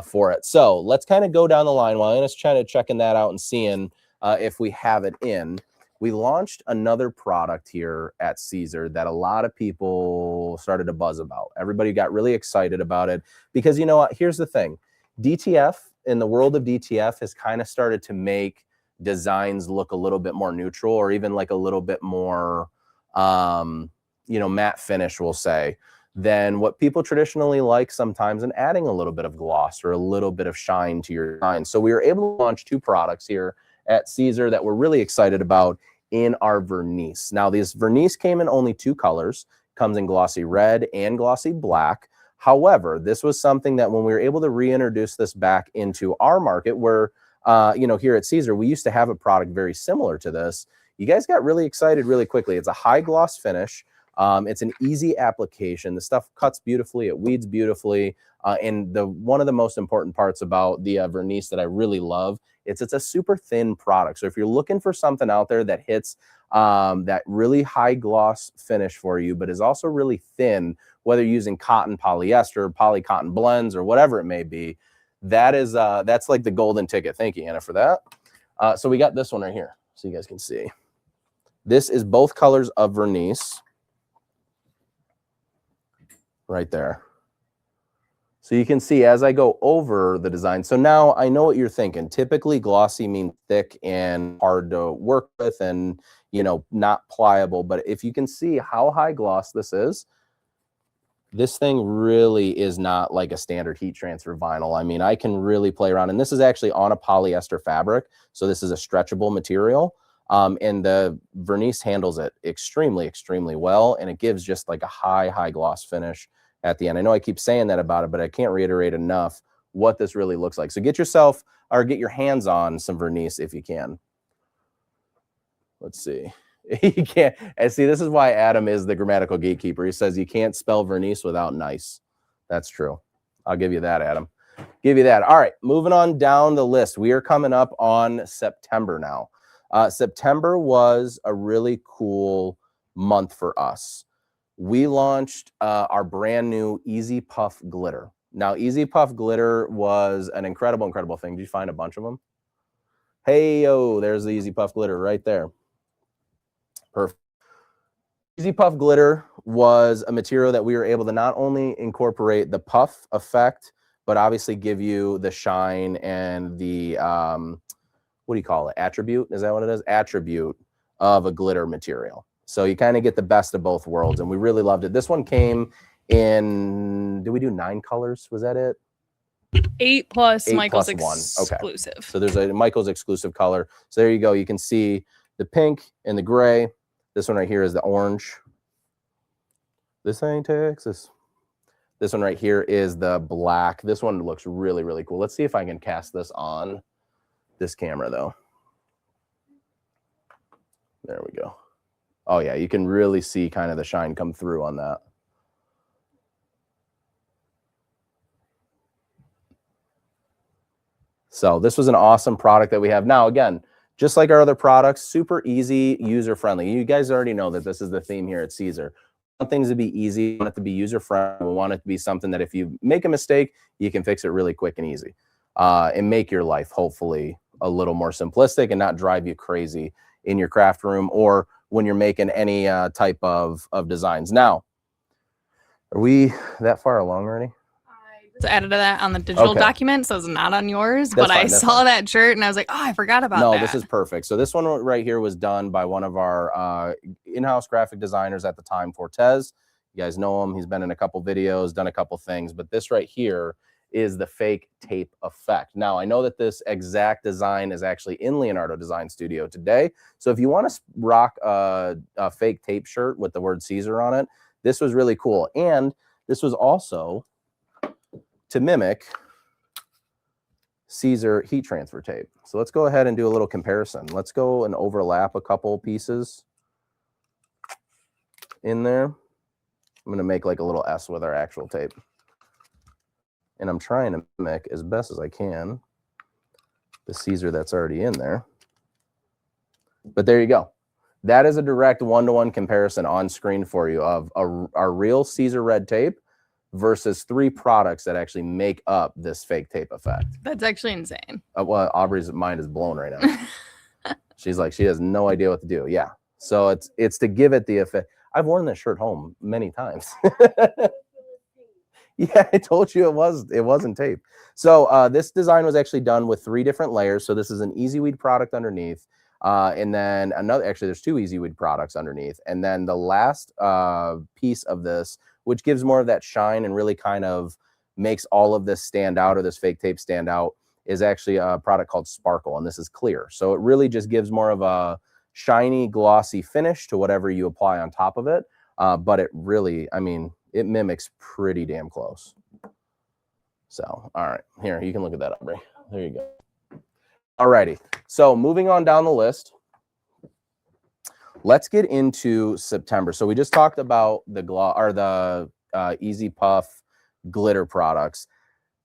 Speaker 1: for it. So let's kind of go down the line while Anna's checking that out and seeing if we have it in. We launched another product here at Siser that a lot of people started to buzz about. Everybody got really excited about it because, you know what, here's the thing. DTF, in the world of DTF, has kind of started to make designs look a little bit more neutral, or even like a little bit more, matte finish, we'll say, than what people traditionally like sometimes, and adding a little bit of gloss or a little bit of shine to your design. So we were able to launch two products here at Siser that we're really excited about in our Vernice. Now, this Vernice came in only two colors, comes in glossy red and glossy black. However, this was something that when we were able to reintroduce this back into our market, where, here at Siser, we used to have a product very similar to this. You guys got really excited really quickly. It's a high gloss finish. It's an easy application. The stuff cuts beautifully. It weeds beautifully. And one of the most important parts about the Vernice that I really love, it's a super thin product. So if you're looking for something out there that hits that really high gloss finish for you, but is also really thin, whether you're using cotton, polyester, poly cotton blends, or whatever it may be, that's like the golden ticket. Thank you, Anna, for that. So we got this one right here, so you guys can see. This is both colors of Vernice right there. So you can see as I go over the design. So now I know what you're thinking. Typically glossy means thick and hard to work with and, not pliable. But if you can see how high gloss this is, this thing really is not like a standard heat transfer vinyl. I mean, I can really play around. And this is actually on a polyester fabric. So this is a stretchable material. And the Vernice handles it extremely, extremely well. And it gives just like a high gloss finish at the end. I know I keep saying that about it, but I can't reiterate enough what this really looks like. So get yourself or get your hands on some Vernice if you can. Let's see. You can't. And see, this is why Adam is the grammatical gatekeeper. He says you can't spell Vernice without nice. That's true. I'll give you that, Adam. Give you that. All right, moving on down the list. We are coming up on September now. September was a really cool month for us. We launched our brand new Easy Puff Glitter. Now, Easy Puff Glitter was an incredible, incredible thing. Did you find a bunch of them? Hey, yo, there's the Easy Puff Glitter right there. Perfect. Easy Puff Glitter was a material that we were able to not only incorporate the puff effect, but obviously give you the shine and the, what do you call it? Attribute? Is that what it is? Attribute of a glitter material. So you kind of get the best of both worlds, and we really loved it. This one came in, did we do 9 colors? Was that it?
Speaker 2: 8 plus
Speaker 1: 8
Speaker 2: Michael's
Speaker 1: plus 1. Okay.
Speaker 2: exclusive.
Speaker 1: So there's a Michael's exclusive color. So there you go. You can see the pink and the gray. This one right here is the orange. This ain't Texas. This one right here is the black. This one looks really, really cool. Let's see if I can cast this on this camera though. There we go. Oh yeah, you can really see kind of the shine come through on that. So this was an awesome product that we have. Now, again, just like our other products, super easy, user-friendly. You guys already know that this is the theme here at Siser. We want things to be easy, we want it to be user-friendly. We want it to be something that if you make a mistake, you can fix it really quick and easy. And make your life, hopefully, a little more simplistic and not drive you crazy in your craft room or when you're making any type of designs. Now, are we that far along already?
Speaker 2: I added that on the digital document, so it's not on yours.
Speaker 1: That's
Speaker 2: but
Speaker 1: fine,
Speaker 2: I saw that shirt and I was like, oh, I forgot about that.
Speaker 1: No, this is perfect. So this one right here was done by one of our in-house graphic designers at the time, Fortez. You guys know him. He's been in a couple videos, done a couple things. But this right here is the fake tape effect. Now, I know that this exact design is actually in Leonardo Design Studio today. So if you want to rock a fake tape shirt with the word Siser on it, this was really cool. And this was also to mimic Siser heat transfer tape. So let's go ahead and do a little comparison. Let's go and overlap a couple pieces in there. I'm going to make like a little S with our actual tape. And I'm trying to mimic as best as I can the Siser that's already in there. But there you go. That is a direct one-to-one comparison on screen for you of our real Siser red tape versus 3 products that actually make up this fake tape effect.
Speaker 2: That's actually insane.
Speaker 1: Well, Aubrey's mind is blown right now. She's like, she has no idea what to do. Yeah. So it's to give it the effect. I've worn this shirt home many times. Yeah, I told you it wasn't tape. So this design was actually done with 3 different layers. So this is an Easy Weed product underneath. And then actually there's 2 Easy Weed products underneath. And then the last piece of this, which gives more of that shine and really kind of makes all of this stand out, or this fake tape stand out, is actually a product called Sparkle, and this is clear. So it really just gives more of a shiny, glossy finish to whatever you apply on top of it. But it really, I mean, it mimics pretty damn close. So, all right, here, you can look at that, Aubrey. There you go. All righty, so moving on down the list. Let's get into September. So we just talked about the Easy Puff glitter products.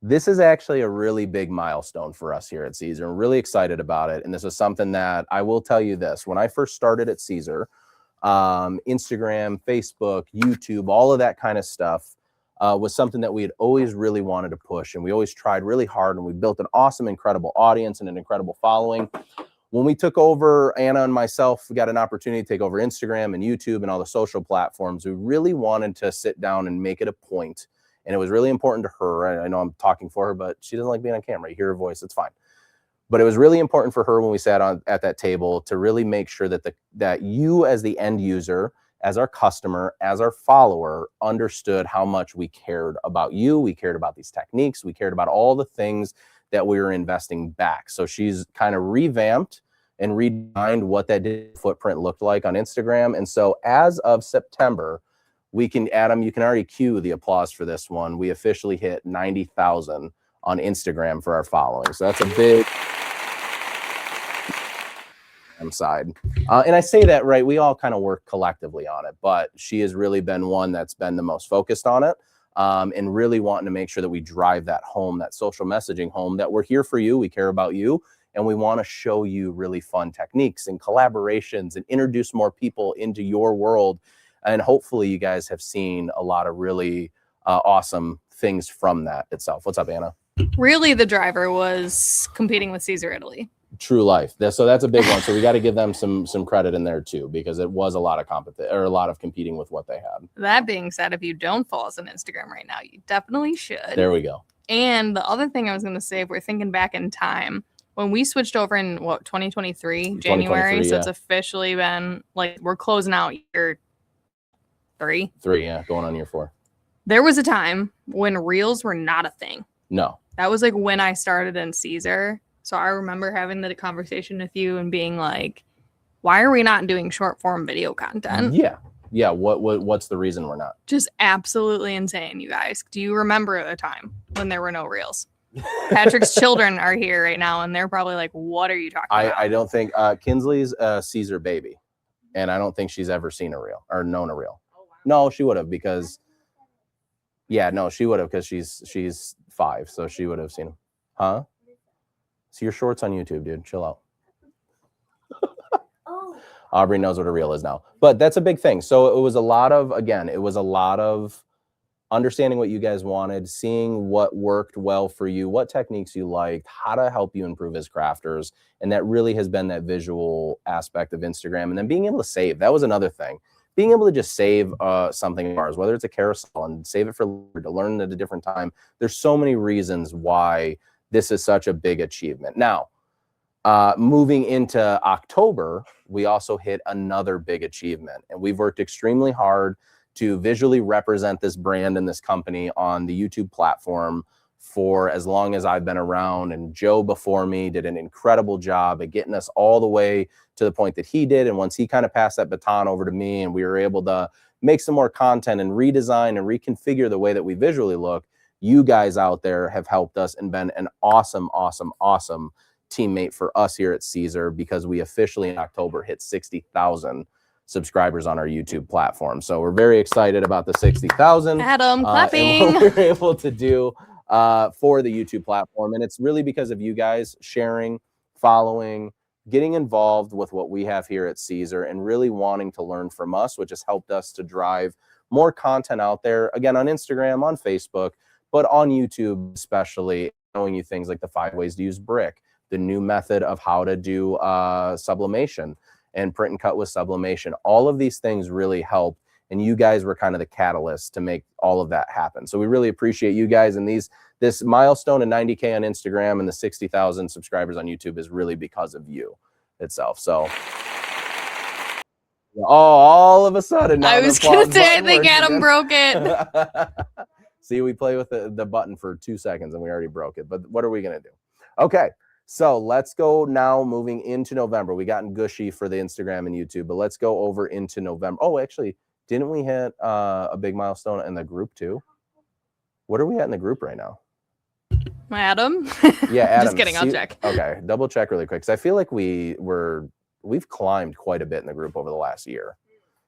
Speaker 1: This is actually a really big milestone for us here at Siser. I'm really excited about it. And this is something that I will tell you this. When I first started at Siser, Instagram, Facebook, YouTube, all of that kind of stuff was something that we had always really wanted to push. And we always tried really hard, and we built an awesome, incredible audience and an incredible following. When we took over, Anna and myself, we got an opportunity to take over Instagram and YouTube and all the social platforms. We really wanted to sit down and make it a point. And it was really important to her. I know I'm talking for her, but she doesn't like being on camera. You hear her voice, it's fine. But it was really important for her when we sat at that table to really make sure that that you as the end user, as our customer, as our follower, understood how much we cared about you. We cared about these techniques. We cared about all the things that we were investing back. So she's kind of revamped and redesigned what that footprint looked like on Instagram. And so as of September, we can, Adam, you can already cue the applause for this one. We officially hit 90,000 on Instagram for our following. So that's a big side. And I say that, right, we all kind of work collectively on it, but she has really been one that's been the most focused on it. And really wanting to make sure that we drive that home, that social messaging home, that we're here for you, we care about you, and we want to show you really fun techniques and collaborations and introduce more people into your world. And hopefully you guys have seen a lot of really awesome things from that itself. What's up, Anna?
Speaker 2: Really, the driver was competing with Siser Italy.
Speaker 1: True Life. So that's a big one. So we got to give them some credit in there too, because it was a lot of competing with what they had.
Speaker 2: That being said, if you don't follow us on Instagram right now, you definitely should.
Speaker 1: There we go.
Speaker 2: And the other thing I was going to say, if we're thinking back in time, when we switched over in 2023, January, so it's officially been like we're closing out year 3.
Speaker 1: 3, yeah, going on year 4.
Speaker 2: There was a time when reels were not a thing.
Speaker 1: No.
Speaker 2: That was like when I started in Siser. So I remember having the conversation with you and being like, why are we not doing short form video content?
Speaker 1: Yeah. Yeah. What's the reason we're not?
Speaker 2: Just absolutely insane, you guys. Do you remember a time when there were no reels? Patrick's children are here right now, and they're probably like, what are you talking about?
Speaker 1: I don't think Kinsley's a Siser baby, and I don't think she's ever seen a reel or known a reel. Oh, wow. No, she would have because, yeah, no, she would have because she's 5, so she would have seen them. Huh? See your shorts on YouTube, dude. Chill out. Aubrey knows what a reel is now, but that's a big thing. So it was a lot of, again, it was a lot of understanding what you guys wanted, seeing what worked well for you, what techniques you liked, how to help you improve as crafters. And that really has been that visual aspect of Instagram. And then being able to save, that was another thing. Being able to just save something of ours, whether it's a carousel, and save it for to learn at a different time. There's so many reasons why this is such a big achievement. Now, moving into October, we also hit another big achievement, and we've worked extremely hard to visually represent this brand and this company on the YouTube platform for as long as I've been around. And Joe before me did an incredible job at getting us all the way to the point that he did. And once he kind of passed that baton over to me and we were able to make some more content and redesign and reconfigure the way that we visually look, you guys out there have helped us and been an awesome, awesome, awesome teammate for us here at Siser, because we officially in October hit 60,000 subscribers on our YouTube platform. So we're very excited about the 60,000.
Speaker 2: Adam, clapping.
Speaker 1: And what we're able to do for the YouTube platform. And it's really because of you guys sharing, following, getting involved with what we have here at Siser, and really wanting to learn from us, which has helped us to drive more content out there, again, on Instagram, on Facebook, but on YouTube, especially showing you things like the 5 ways to use brick, the new method of how to do sublimation and print and cut with sublimation. All of these things really help, and you guys were kind of the catalyst to make all of that happen. So we really appreciate you guys, and this milestone of 90K on Instagram and the 60,000 subscribers on YouTube is really because of you itself. So all of a sudden,
Speaker 2: I was gonna say, I think Adam broke it.
Speaker 1: See, we play with the button for 2 seconds and we already broke it, but what are we gonna do? Okay. So let's go now moving into November. We gotten gushy for the Instagram and YouTube, but let's go over into November. Oh, actually, didn't we hit a big milestone in the group too? What are we at in the group right now?
Speaker 2: Adam?
Speaker 1: Yeah, Adam.
Speaker 2: Just kidding, I'll check.
Speaker 1: Okay, double check really quick, because I feel like we've climbed quite a bit in the group over the last year.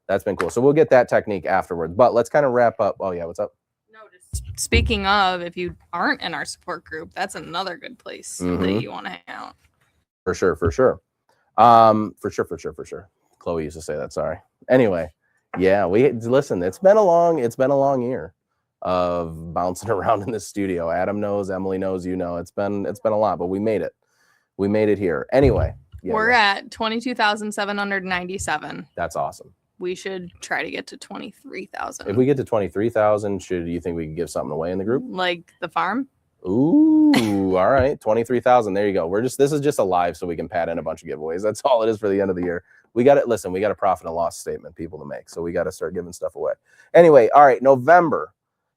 Speaker 1: That's been cool. So we'll get that technique afterwards, but let's kind of wrap up. Oh yeah, what's up?
Speaker 2: Speaking of, if you aren't in our support group, that's another good place that you want to hang out.
Speaker 1: For sure. For sure. Chloe used to say that. Sorry. Anyway, yeah, listen, it's been a long year of bouncing around in the studio. Adam knows, Emily knows, you know, it's been a lot, but we made it. We made it here. Anyway, yeah,
Speaker 2: we're at 22,797.
Speaker 1: That's awesome.
Speaker 2: We should try to get to 23,000.
Speaker 1: If we get to 23,000, do you think we could give something away in the group?
Speaker 2: Like the farm?
Speaker 1: Ooh, all right. 23,000. There you go. This is just a live so we can pad in a bunch of giveaways. That's all it is for the end of the year. We got we got a profit and loss statement, people, to make. So we got to start giving stuff away. Anyway, all right, November.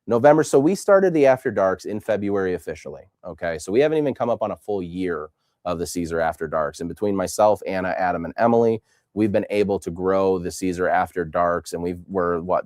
Speaker 1: So we started the After Darks in February officially. Okay. So we haven't even come up on a full year of the Siser After Darks. And between myself, Anna, Adam, and Emily, we've been able to grow the Siser After Darks, and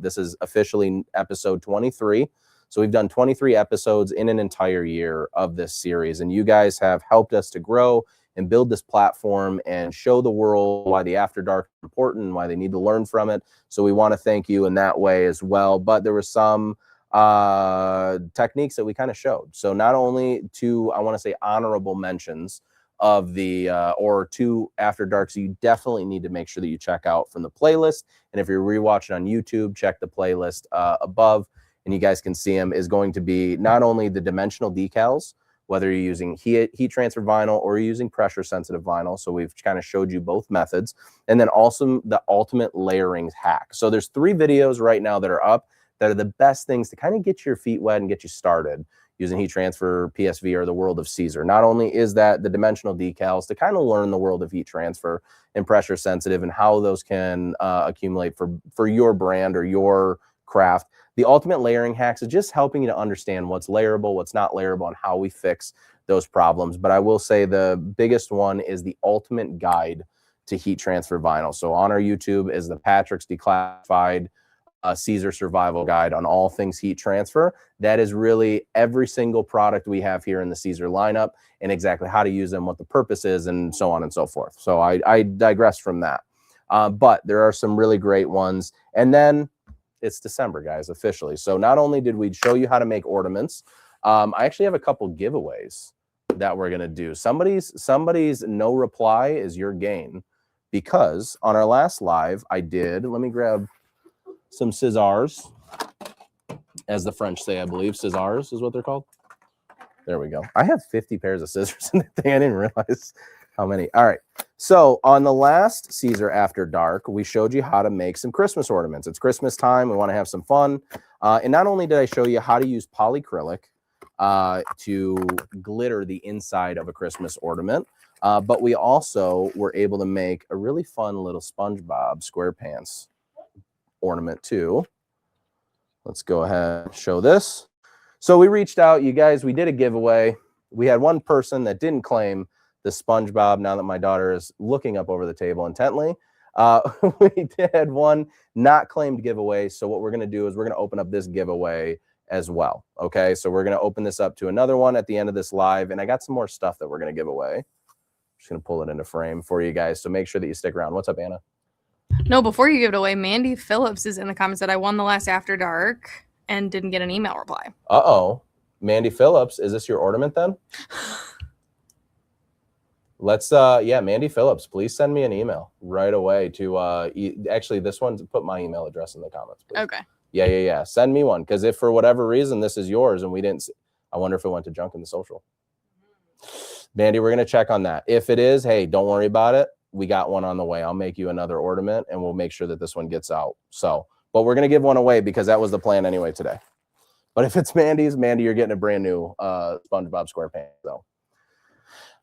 Speaker 1: this is officially episode 23. So we've done 23 episodes in an entire year of this series, and you guys have helped us to grow and build this platform and show the world why the After Dark is important and why they need to learn from it. So we want to thank you in that way as well. But there were some techniques that we kind of showed. So not only two, I want to say, honorable mentions of the or 2 After Darks you definitely need to make sure that you check out from the playlist. And if you're rewatching on YouTube, check the playlist above, and you guys can see them, is going to be not only the dimensional decals, whether you're using heat transfer vinyl or you're using pressure sensitive vinyl. So we've kind of showed you both methods, and then also the ultimate layering hack. So there's 3 videos right now that are up that are the best things to kind of get your feet wet and get you started using heat transfer, PSV, or the world of Siser. Not only is that the dimensional decals to kind of learn the world of heat transfer and pressure sensitive and how those can accumulate for your brand or your craft. the ultimate layering hacks is just helping you to understand what's layerable, what's not layerable, and how we fix those problems. But I will say the biggest one is the ultimate guide to heat transfer vinyl. So on our YouTube is the Patrick's Declassified Siser Survival Guide on all things heat transfer. That is really every single product we have here in the Siser lineup and exactly how to use them, what the purpose is, and so on and so forth. So I digress from that. But there are some really great ones. And then it's December, guys, officially. So not only did we show you how to make ornaments, I actually have a couple giveaways that we're going to do. Somebody's no reply is your gain, because on our last live I did, let me grab some scissors, as the French say, I believe. Scissors is what they're called. There we go. I have 50 pairs of scissors in the thing. I didn't realize how many. All right. So on the last Siser After Dark, we showed you how to make some Christmas ornaments. It's Christmas time. We want to have some fun. And not only did I show you how to use polyacrylic to glitter the inside of a Christmas ornament, but we also were able to make a really fun little SpongeBob SquarePants ornament too. Let's go ahead and show this. So we reached out, you guys, we did a giveaway. We had one person that didn't claim the SpongeBob. Now that my daughter is looking up over the table intently, we did one not claimed giveaway. So what we're going to do is we're going to open up this giveaway as well. Okay, so we're going to open this up to another one at the end of this live, and I got some more stuff that we're going to give away. Just going to pull it into frame for you guys, so make sure that you stick around. What's up, Anna?
Speaker 2: No, before you give it away, Mandy Phillips is in the comments that I won the last After Dark and didn't get an email reply.
Speaker 1: Uh-oh. Mandy Phillips, is this your ornament then? Let's, yeah, Mandy Phillips, please send me an email right away to, actually, this one, put my email address in the comments, please.
Speaker 2: Okay.
Speaker 1: Yeah. Send me one, because if for whatever reason this is yours and we didn't see, I wonder if it went to junk in the social. Mandy, we're going to check on that. If it is, hey, don't worry about it. We got one on the way. I'll make you another ornament, and we'll make sure that this one gets out. So, but we're going to give one away because that was the plan anyway today. But if it's Mandy's, Mandy, you're getting a brand new SpongeBob SquarePants. So,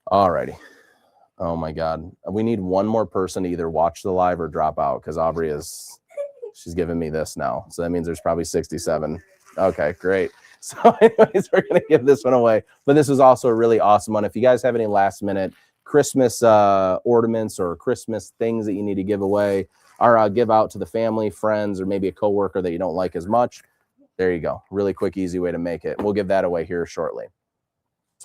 Speaker 1: all righty. Oh my God. We need one more person to either watch the live or drop out, because Aubrey is, she's giving me this now. So that means there's probably 67. Okay, great. So anyways, we're going to give this one away. But this was also a really awesome one. If you guys have any last minute Christmas ornaments or Christmas things that you need to give away or give out to the family, friends, or maybe a coworker that you don't like as much, there you go. Really quick, easy way to make it. We'll give that away here shortly.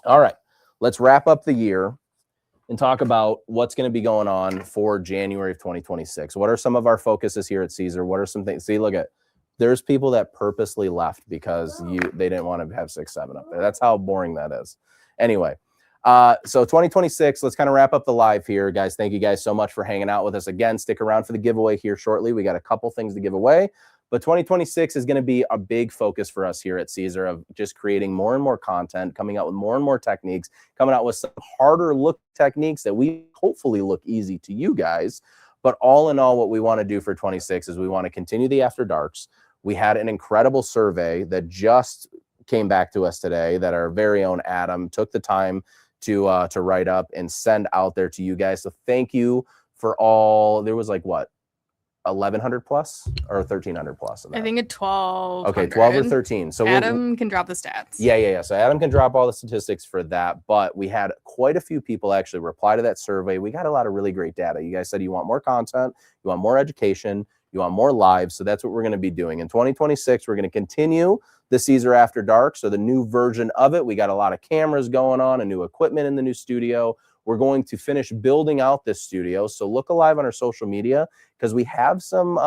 Speaker 1: All right, let's wrap up the year and talk about what's going to be going on for January of 2026. What are some of our focuses here at Siser? What are some things? See, look at, there's people that purposely left because they didn't want to have 6-7 up there. That's how boring that is. Anyway, so 2026, let's kind of wrap up the live here, guys. Thank you guys so much for hanging out with us again. Stick around for the giveaway here shortly. We got a couple things to give away, but 2026 is going to be a big focus for us here at Siser of just creating more and more content, coming out with more and more techniques, coming out with some harder look techniques that we hopefully look easy to you guys. But all in all, what we want to do for 26 is we want to continue the After Darks. We had an incredible survey that just came back to us today that our very own Adam took the time to write up and send out there to you guys. So thank you for all. There was like what, 1,100 plus or 1,300 plus?
Speaker 2: I think it's 12.
Speaker 1: Okay, 12 or 13. So
Speaker 2: Adam can drop the stats.
Speaker 1: Yeah. So Adam can drop all the statistics for that. But we had quite a few people actually reply to that survey. We got a lot of really great data. You guys said you want more content, you want more education, you want more live. So that's what we're going to be doing. In 2026, we're going to continue the Siser After Dark. So the new version of it, we got a lot of cameras going on and new equipment in the new studio. We're going to finish building out this studio. So look alive on our social media, because we have some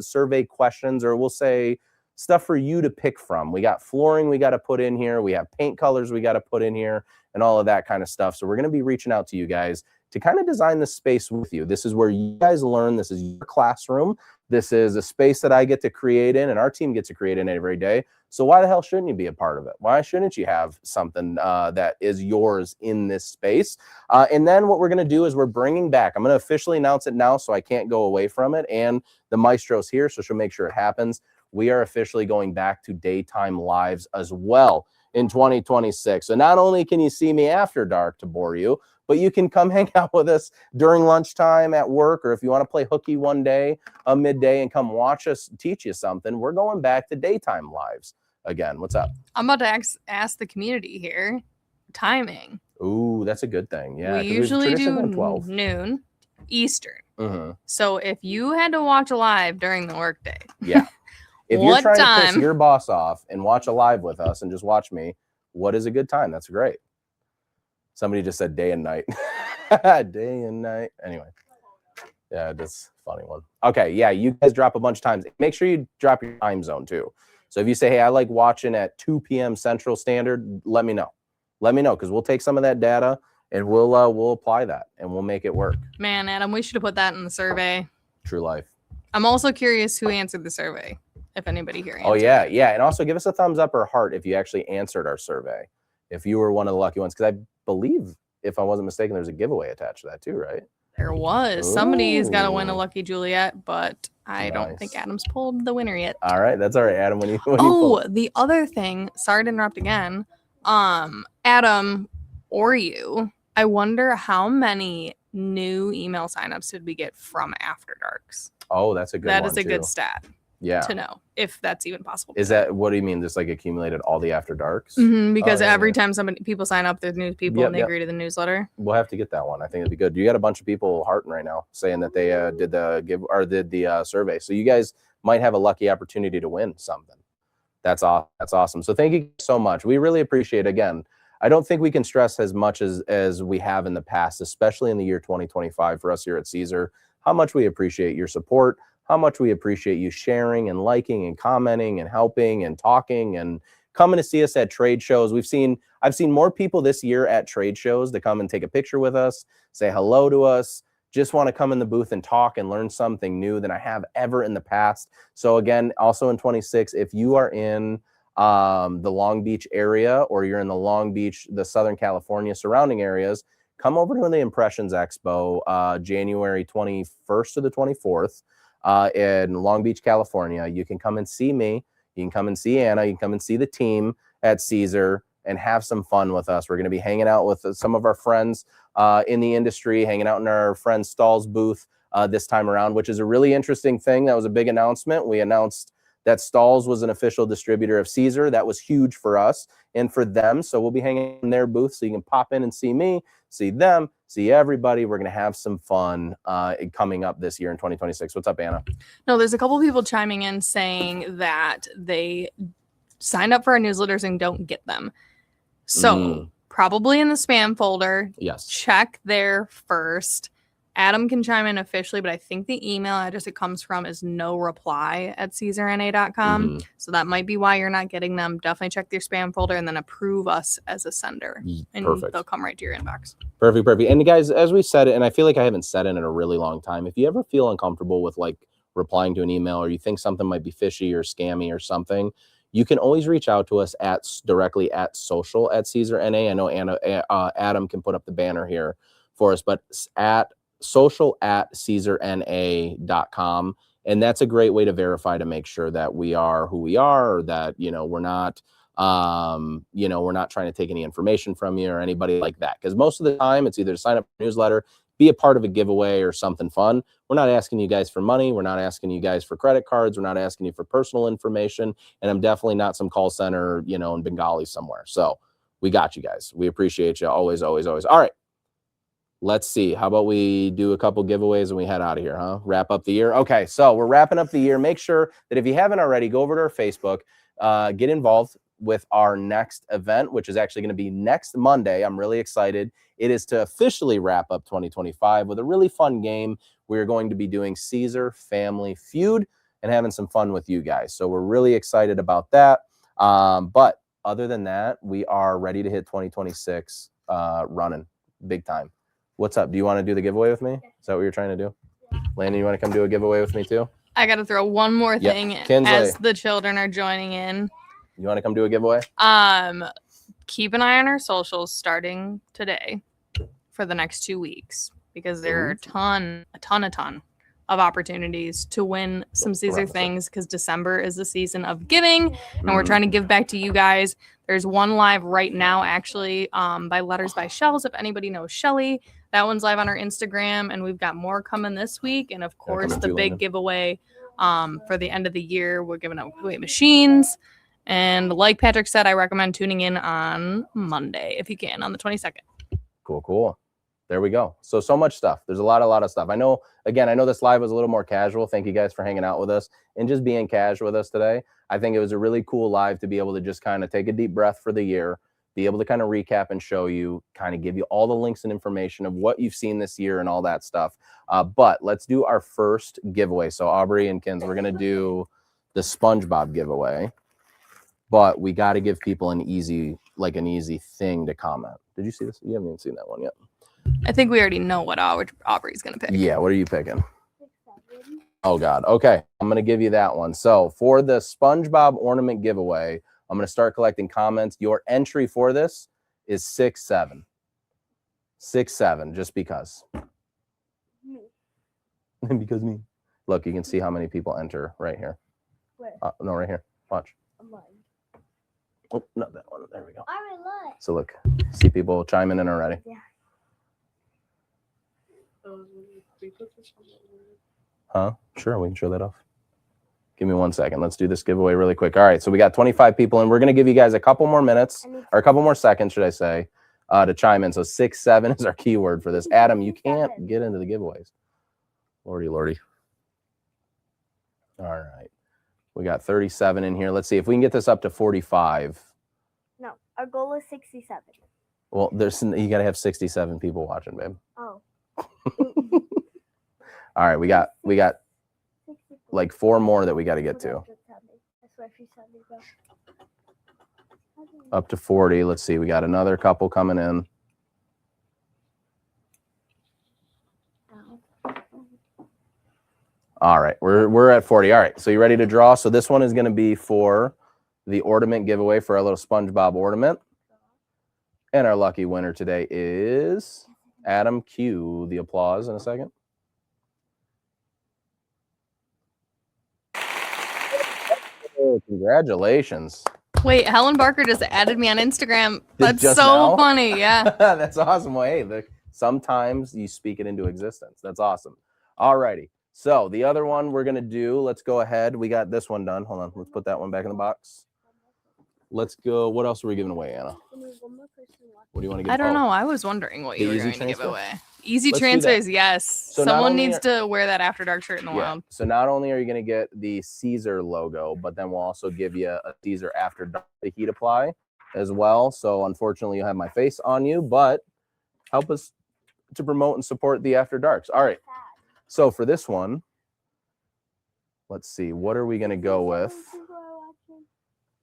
Speaker 1: survey questions, or we'll say stuff for you to pick from. We got flooring we got to put in here. We have paint colors we got to put in here and all of that kind of stuff. So we're going to be reaching out to you guys to kind of design this space with you. This is where you guys learn. This is your classroom. This is a space that I get to create in and our team gets to create in every day. So why the hell shouldn't you be a part of it? Why shouldn't you have something that is yours in this space? And then what we're going to do is we're bringing back, I'm going to officially announce it now so I can't go away from it. And the maestro's here, so she'll make sure it happens. We are officially going back to daytime lives as well in 2026. So not only can you see me after dark to bore you, but you can come hang out with us during lunchtime at work, or if you want to play hooky one day, midday, and come watch us teach you something. We're going back to daytime lives again. What's up?
Speaker 2: I'm about to ask the community here. Timing.
Speaker 1: Ooh, that's a good thing. Yeah,
Speaker 2: we usually do
Speaker 1: 12
Speaker 2: noon Eastern.
Speaker 1: Mm-hmm.
Speaker 2: So if you had to watch a live during the workday,
Speaker 1: yeah. If you're
Speaker 2: what
Speaker 1: trying
Speaker 2: time?
Speaker 1: to piss your boss off and watch a live with us and just watch me, what is a good time? That's great. Somebody just said day and night. Day and night. Anyway. Yeah, that's a funny one. Okay, yeah, you guys drop a bunch of times. Make sure you drop your time zone too. So if you say, hey, I like watching at 2 p.m. Central Standard, let me know. Let me know, because we'll take some of that data and we'll apply that and we'll make it work.
Speaker 2: Man, Adam, we should have put that in the survey.
Speaker 1: True life.
Speaker 2: I'm also curious who answered the survey, if anybody here answered.
Speaker 1: Oh, yeah, yeah. And also give us a thumbs up or heart if you actually answered our survey, if you were one of the lucky ones. Because I believe, if I wasn't mistaken, there's a giveaway attached to that too, right?
Speaker 2: There was.
Speaker 1: Ooh.
Speaker 2: Somebody's got to win a Lucky Juliet, but I don't think Adam's pulled the winner yet.
Speaker 1: All right, that's all right, Adam. When you
Speaker 2: the other thing, sorry to interrupt again. Adam or you, I wonder how many new email signups did we get from After Darks?
Speaker 1: Oh, that's a good one.
Speaker 2: That is a good stat.
Speaker 1: Yeah.
Speaker 2: To know if that's even possible.
Speaker 1: Is that, what do you mean? Just like accumulated all the After Darks?
Speaker 2: Because every time people sign up, there's new people and they agree to the newsletter.
Speaker 1: We'll have to get that one. I think it'd be good. You got a bunch of people hearting right now saying that they did the survey. So you guys might have a lucky opportunity to win something. That's awesome. So thank you so much. We really appreciate it. Again, I don't think we can stress as much as we have in the past, especially in the year 2025 for us here at Siser, how much we appreciate your support, how much we appreciate you sharing and liking and commenting and helping and talking and coming to see us at trade shows. I've seen more people this year at trade shows to come and take a picture with us, say hello to us, just want to come in the booth and talk and learn something new than I have ever in the past. So again, also in 26, if you are in the Long Beach area, or you're in the Long Beach, the Southern California surrounding areas, come over to the Impressions Expo, January 21st to the 24th. In Long Beach, California. You can come and see me. You can come and see Anna. You can come and see the team at Siser and have some fun with us. We're going to be hanging out with some of our friends in the industry, hanging out in our friend Stahl's booth this time around, which is a really interesting thing. That was a big announcement. We announced that Stahl's was an official distributor of Siser. That was huge for us and for them. So we'll be hanging in their booth, so you can pop in and see me, see them, see everybody. We're going to have some fun coming up this year in 2026. What's up, Anna?
Speaker 2: No, there's a couple people chiming in saying that they signed up for our newsletters and don't get them. So probably in the spam folder.
Speaker 1: Yes.
Speaker 2: Check there first. Adam can chime in officially, but I think the email address it comes from is noreply@siserna.com. So that might be why you're not getting them. Definitely check your spam folder and then approve us as a sender. And they'll come right to your inbox.
Speaker 1: Perfect. And guys, as we said it, and I feel like I haven't said it in a really long time, if you ever feel uncomfortable with like replying to an email, or you think something might be fishy or scammy or something, you can always reach out to us directly at social@SiserNA. I know Adam can put up the banner here for us, but at social@SiserNA.com. And that's a great way to verify, to make sure that we are who we are, or that, we're not, we're not trying to take any information from you or anybody like that. Because most of the time it's either to sign up for a newsletter, be a part of a giveaway or something fun. We're not asking you guys for money. We're not asking you guys for credit cards. We're not asking you for personal information. And I'm definitely not some call center, in Bengali somewhere. So we got you guys. We appreciate you always, always, always. All right. Let's see. How about we do a couple giveaways and we head out of here, huh? Wrap up the year. Okay, so we're wrapping up the year. Make sure that if you haven't already, go over to our Facebook, get involved with our next event, which is actually going to be next Monday. I'm really excited. It is to officially wrap up 2025 with a really fun game. We're going to be doing Siser Family Feud and having some fun with you guys. So we're really excited about that. But other than that, we are ready to hit 2026 running big time. What's up? Do you want to do the giveaway with me? Is that what you're trying to do? Landon, you want to come do a giveaway with me too?
Speaker 2: I got to throw one more thing as the children are joining in.
Speaker 1: You want to come do a giveaway?
Speaker 2: Keep an eye on our socials starting today for the next 2 weeks, because there are a ton of opportunities to win some Siser things, because December is the season of giving and we're trying to give back to you guys. There's one live right now, actually, by Letters by Shells. If anybody knows Shelly, that one's live on our Instagram, and we've got more coming this week. And of course, the big giveaway for the end of the year, we're giving away machines. And like Patrick said, I recommend tuning in on Monday if you can, on the 22nd.
Speaker 1: Cool. There we go. So much stuff. There's a lot of stuff. I know this live was a little more casual. Thank you guys for hanging out with us and just being cash with us today. I think it was a really cool live to be able to just kind of take a deep breath for the year, be able to kind of recap and show you, kind of give you all the links and information of what you've seen this year and all that stuff. But let's do our first giveaway. So Aubrey and Kins, we're going to do the SpongeBob giveaway, but we got to give people an easy thing to comment. Did you see this? You haven't even seen that one yet.
Speaker 2: I think we already know what Aubrey's going to pick.
Speaker 1: Yeah, what are you picking? Oh, God. Okay, I'm going to give you that one. So for the SpongeBob ornament giveaway, I'm going to start collecting comments. Your entry for this is 6-7. 6-7, just because.
Speaker 3: Me.
Speaker 1: Because me. Look, you can see how many people enter right here.
Speaker 3: Where?
Speaker 1: No, right here. Watch.
Speaker 3: Mine.
Speaker 1: Oh, not that one. There we go.
Speaker 3: I really like.
Speaker 1: So look, see people chiming in already.
Speaker 3: Yeah.
Speaker 1: Huh? Sure, we can show that off. Give me 1 second. Let's do this giveaway really quick. All right, so we got 25 people, and we're going to give you guys a couple more minutes, or a couple more seconds, should I say, to chime in. So 6-7 is our keyword for this. Adam, you can't get into the giveaways. Lordy. All right. We got 37 in here. Let's see if we can get this up to 45.
Speaker 3: No, our goal is 67.
Speaker 1: Well, you got to have 67 people watching, babe.
Speaker 3: Oh.
Speaker 1: All right, we got like 4 more that we got to get to. Up to 40. Let's see. We got another couple coming in. All right, we're at 40. All right, so you ready to draw? So this one is going to be for the ornament giveaway for our little SpongeBob ornament. And our lucky winner today is Adam. Cue the applause in a second. Oh, congratulations.
Speaker 2: Wait, Helen Barker just added me on Instagram. That's
Speaker 1: Just
Speaker 2: so
Speaker 1: now?
Speaker 2: funny. Yeah.
Speaker 1: That's awesome. Well, hey, sometimes you speak it into existence. That's awesome. All righty. So the other one we're going to do, let's go ahead. We got this one done. Hold on. Let's put that one back in the box. Let's go. What else are we giving away, Anna? What do you want to give?
Speaker 2: I don't know. I was wondering what you were going to give away. Easy
Speaker 1: Let's do
Speaker 2: transfers, yes.
Speaker 1: So
Speaker 2: someone needs to wear that After Dark shirt in the wild.
Speaker 1: So not only are you going to get the Siser logo, but then we'll also give you a Siser After Dark to heat apply as well. So unfortunately, you have my face on you, but help us to promote and support the After Darks. All right. So for this one, let's see. What are we going to go with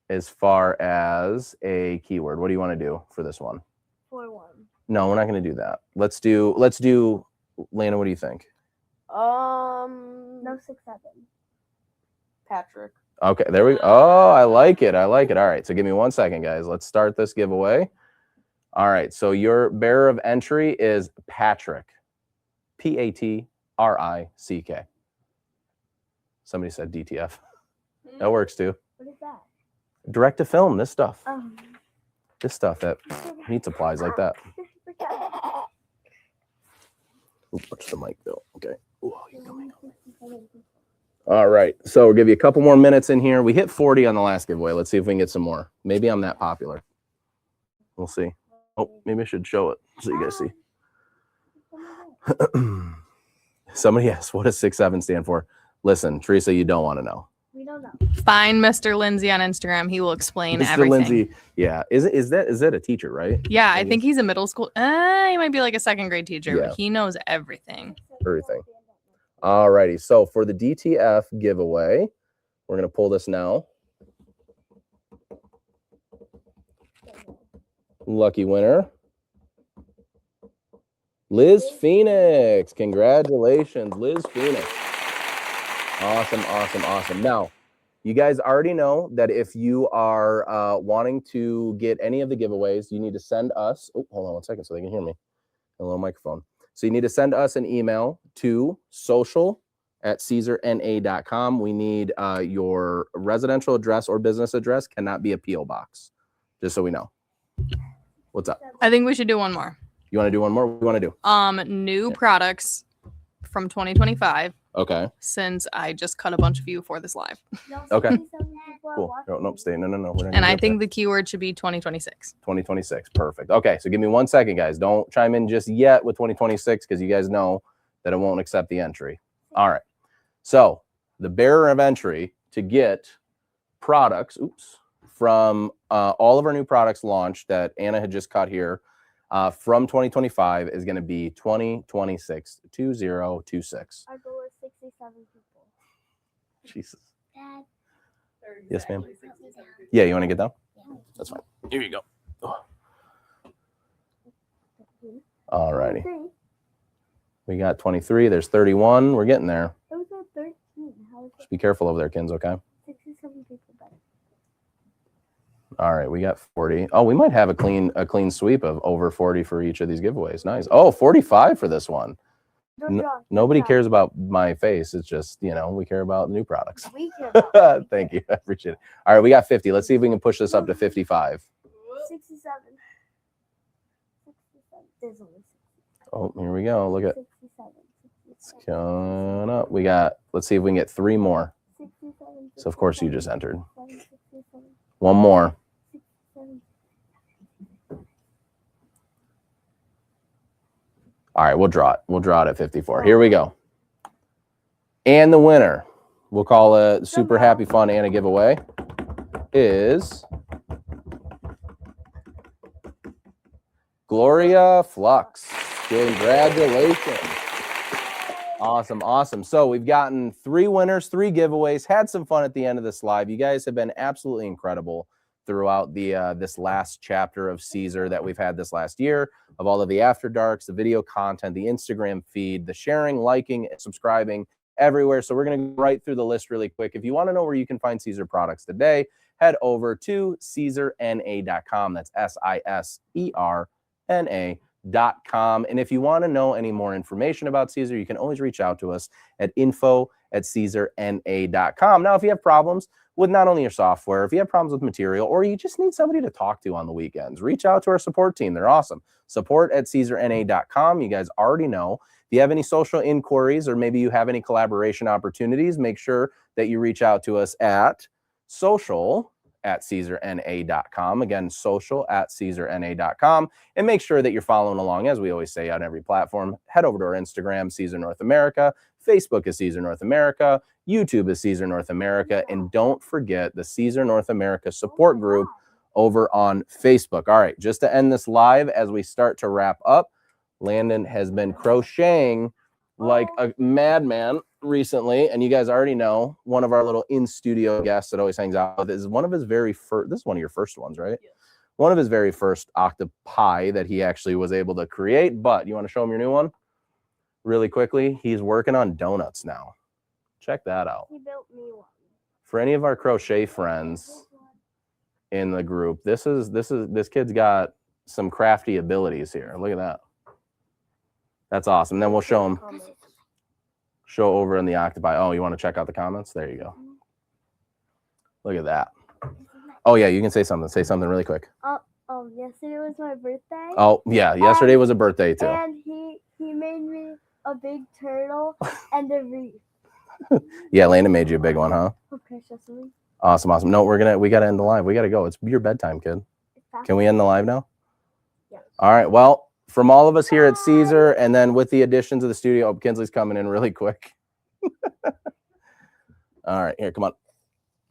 Speaker 1: as far as a keyword? What do you want to do for this one?
Speaker 3: 4-1.
Speaker 1: No, we're not going to do that. Let's do, Lana, what do you think?
Speaker 3: No 6-7.
Speaker 4: Patrick.
Speaker 1: Okay, there we go. Oh, I like it. All right, so give me 1 second, guys. Let's start this giveaway. All right, so your bearer of entry is Patrick. Patrick. Somebody said DTF. That works too.
Speaker 3: What is that?
Speaker 1: Direct to film, this stuff. This stuff that heat supplies like that. Ooh, watch the mic though. Okay. Ooh, you're coming. All right. So we'll give you a couple more minutes in here. We hit 40 on the last giveaway. Let's see if we can get some more. Maybe I'm that popular. We'll see. Oh, maybe I should show it so you guys see. Somebody asked, what does 6-7 stand for? Listen, Teresa, you don't want to know.
Speaker 3: We don't know.
Speaker 2: Find Mr. Lindsay on Instagram. He will explain
Speaker 1: Mr.
Speaker 2: everything.
Speaker 1: Lindsay, yeah. Is that a teacher, right?
Speaker 2: Yeah, I think he's a middle school. He might be like a 2nd grade teacher,
Speaker 1: Yeah.
Speaker 2: but he knows everything.
Speaker 1: Everything. All righty. So for the DTF giveaway, we're going to pull this now. Lucky winner, Liz Phoenix. Congratulations, Liz Phoenix. Awesome. Now, you guys already know that if you are wanting to get any of the giveaways, you need to send us, oh, hold on 1 second so they can hear me, a little microphone. So you need to send us an email to social@siserna.com. We need your residential address or business address, cannot be a P.O. box. Just so we know. What's up?
Speaker 2: I think we should do one more.
Speaker 1: You want to do one more? What do you want to do?
Speaker 2: New products from 2025.
Speaker 1: Okay.
Speaker 2: Since I just cut a bunch of you for this live.
Speaker 1: Okay.
Speaker 3: 67 people are
Speaker 1: Cool.
Speaker 3: watching.
Speaker 1: No, nope, stay. No. We're not
Speaker 2: And
Speaker 1: gonna
Speaker 2: I
Speaker 1: get
Speaker 2: think
Speaker 1: there.
Speaker 2: the keyword should be 2026.
Speaker 1: 2026. Perfect. Okay, so give me 1 second, guys. Don't chime in just yet with 2026 because you guys know that it won't accept the entry. All right. So the bearer of entry to get products, from all of our new products launched that Anna had just cut here from 2025 is going to be 2026.
Speaker 3: Our goal is 67 people.
Speaker 1: Jesus.
Speaker 3: Dad.
Speaker 1: Yes, ma'am. Yeah, you want to get down? That's fine. Here you go. All righty.
Speaker 3: 23.
Speaker 1: We got 23. There's 31. We're getting there.
Speaker 3: It was at 13. How is
Speaker 1: Just be careful over there, kids, okay?
Speaker 3: 67 people better?
Speaker 1: All right, we got 40. Oh, we might have a clean sweep of over 40 for each of these giveaways. Nice. Oh, 45 for this one.
Speaker 3: Don't draw.
Speaker 1: Nobody
Speaker 3: Don't
Speaker 1: cares about my face. It's just, we care about new products.
Speaker 3: draw. We care about
Speaker 1: Thank you. I appreciate it. All right, we got 50. Let's see if we can push this up to 55.
Speaker 3: 67. 67. There's only 67.
Speaker 1: Oh, here we go. Look at
Speaker 3: 67.
Speaker 1: it's coming up. Let's see if we can get 3 more.
Speaker 3: 67.
Speaker 1: So, of course, you just entered.
Speaker 3: 67.
Speaker 1: 1 more.
Speaker 3: 67.
Speaker 1: All right, we'll draw it. We'll draw it at 54. Here we go. And the winner, we'll call it Super Happy Fun Anna giveaway, is Gloria Flux. Congratulations. Awesome. So we've gotten 3 winners, 3 giveaways, had some fun at the end of this live. You guys have been absolutely incredible throughout the this last chapter of Siser that we've had this last year, of all of the After Darks, the video content, the Instagram feed, the sharing, liking, subscribing everywhere. So we're going to go right through the list really quick. If you want to know where you can find Siser products today, head over to siserna.com. That's SISERNA.com. And if you want to know any more information about Siser, you can always reach out to us at info@siserna.com. Now, if you have problems with not only your software, if you have problems with material, or you just need somebody to talk to on the weekends, reach out to our support team. They're awesome. Support@siserna.com. You guys already know. If you have any social inquiries, or maybe you have any collaboration opportunities, make sure that you reach out to us at social@siserna.com. Again, social@siserna.com. And make sure that you're following along, as we always say, on every platform. Head over to our Instagram, Siser North America. Facebook is Siser North America. YouTube is Siser North America. And don't forget the Siser North America support group over on Facebook. All right, just to end this live as we start to wrap up, Landon has been crocheting like a madman recently, and you guys already know one of our little in-studio guests that always hangs out with is one of his very first, this is one of your first ones, right? Yes. One of his very first octopi that he actually was able to create. But you want to show him your new one really quickly? He's working on donuts now. Check that out.
Speaker 3: He built me one.
Speaker 1: For any of our crochet friends in the group, this kid's got some crafty abilities here. Look at that. That's awesome. Then we'll show him. Show over in the octopi. Oh, you want to check out the comments? There you go. Look at that. Oh yeah, you can say something. Say something really quick.
Speaker 3: Yesterday was my birthday.
Speaker 1: Oh yeah, yesterday was a birthday too.
Speaker 3: And he made me a big turtle and a wreath.
Speaker 1: Yeah, Landon made you a big one, huh?
Speaker 3: Okay, Cecily.
Speaker 1: Awesome. No, we gotta end the live. We gotta go. It's your bedtime, kid. Can we end the live now?
Speaker 3: Yeah.
Speaker 1: All right. Well, from all of us here at Siser, and then with the addition to the studio, oh, Kinsley's coming in really quick. All right, here, come on.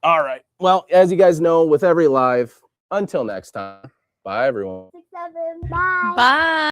Speaker 1: All right. Well, as you guys know, with every live, until next time, bye, everyone.
Speaker 3: 6, 7. Bye.
Speaker 2: Bye.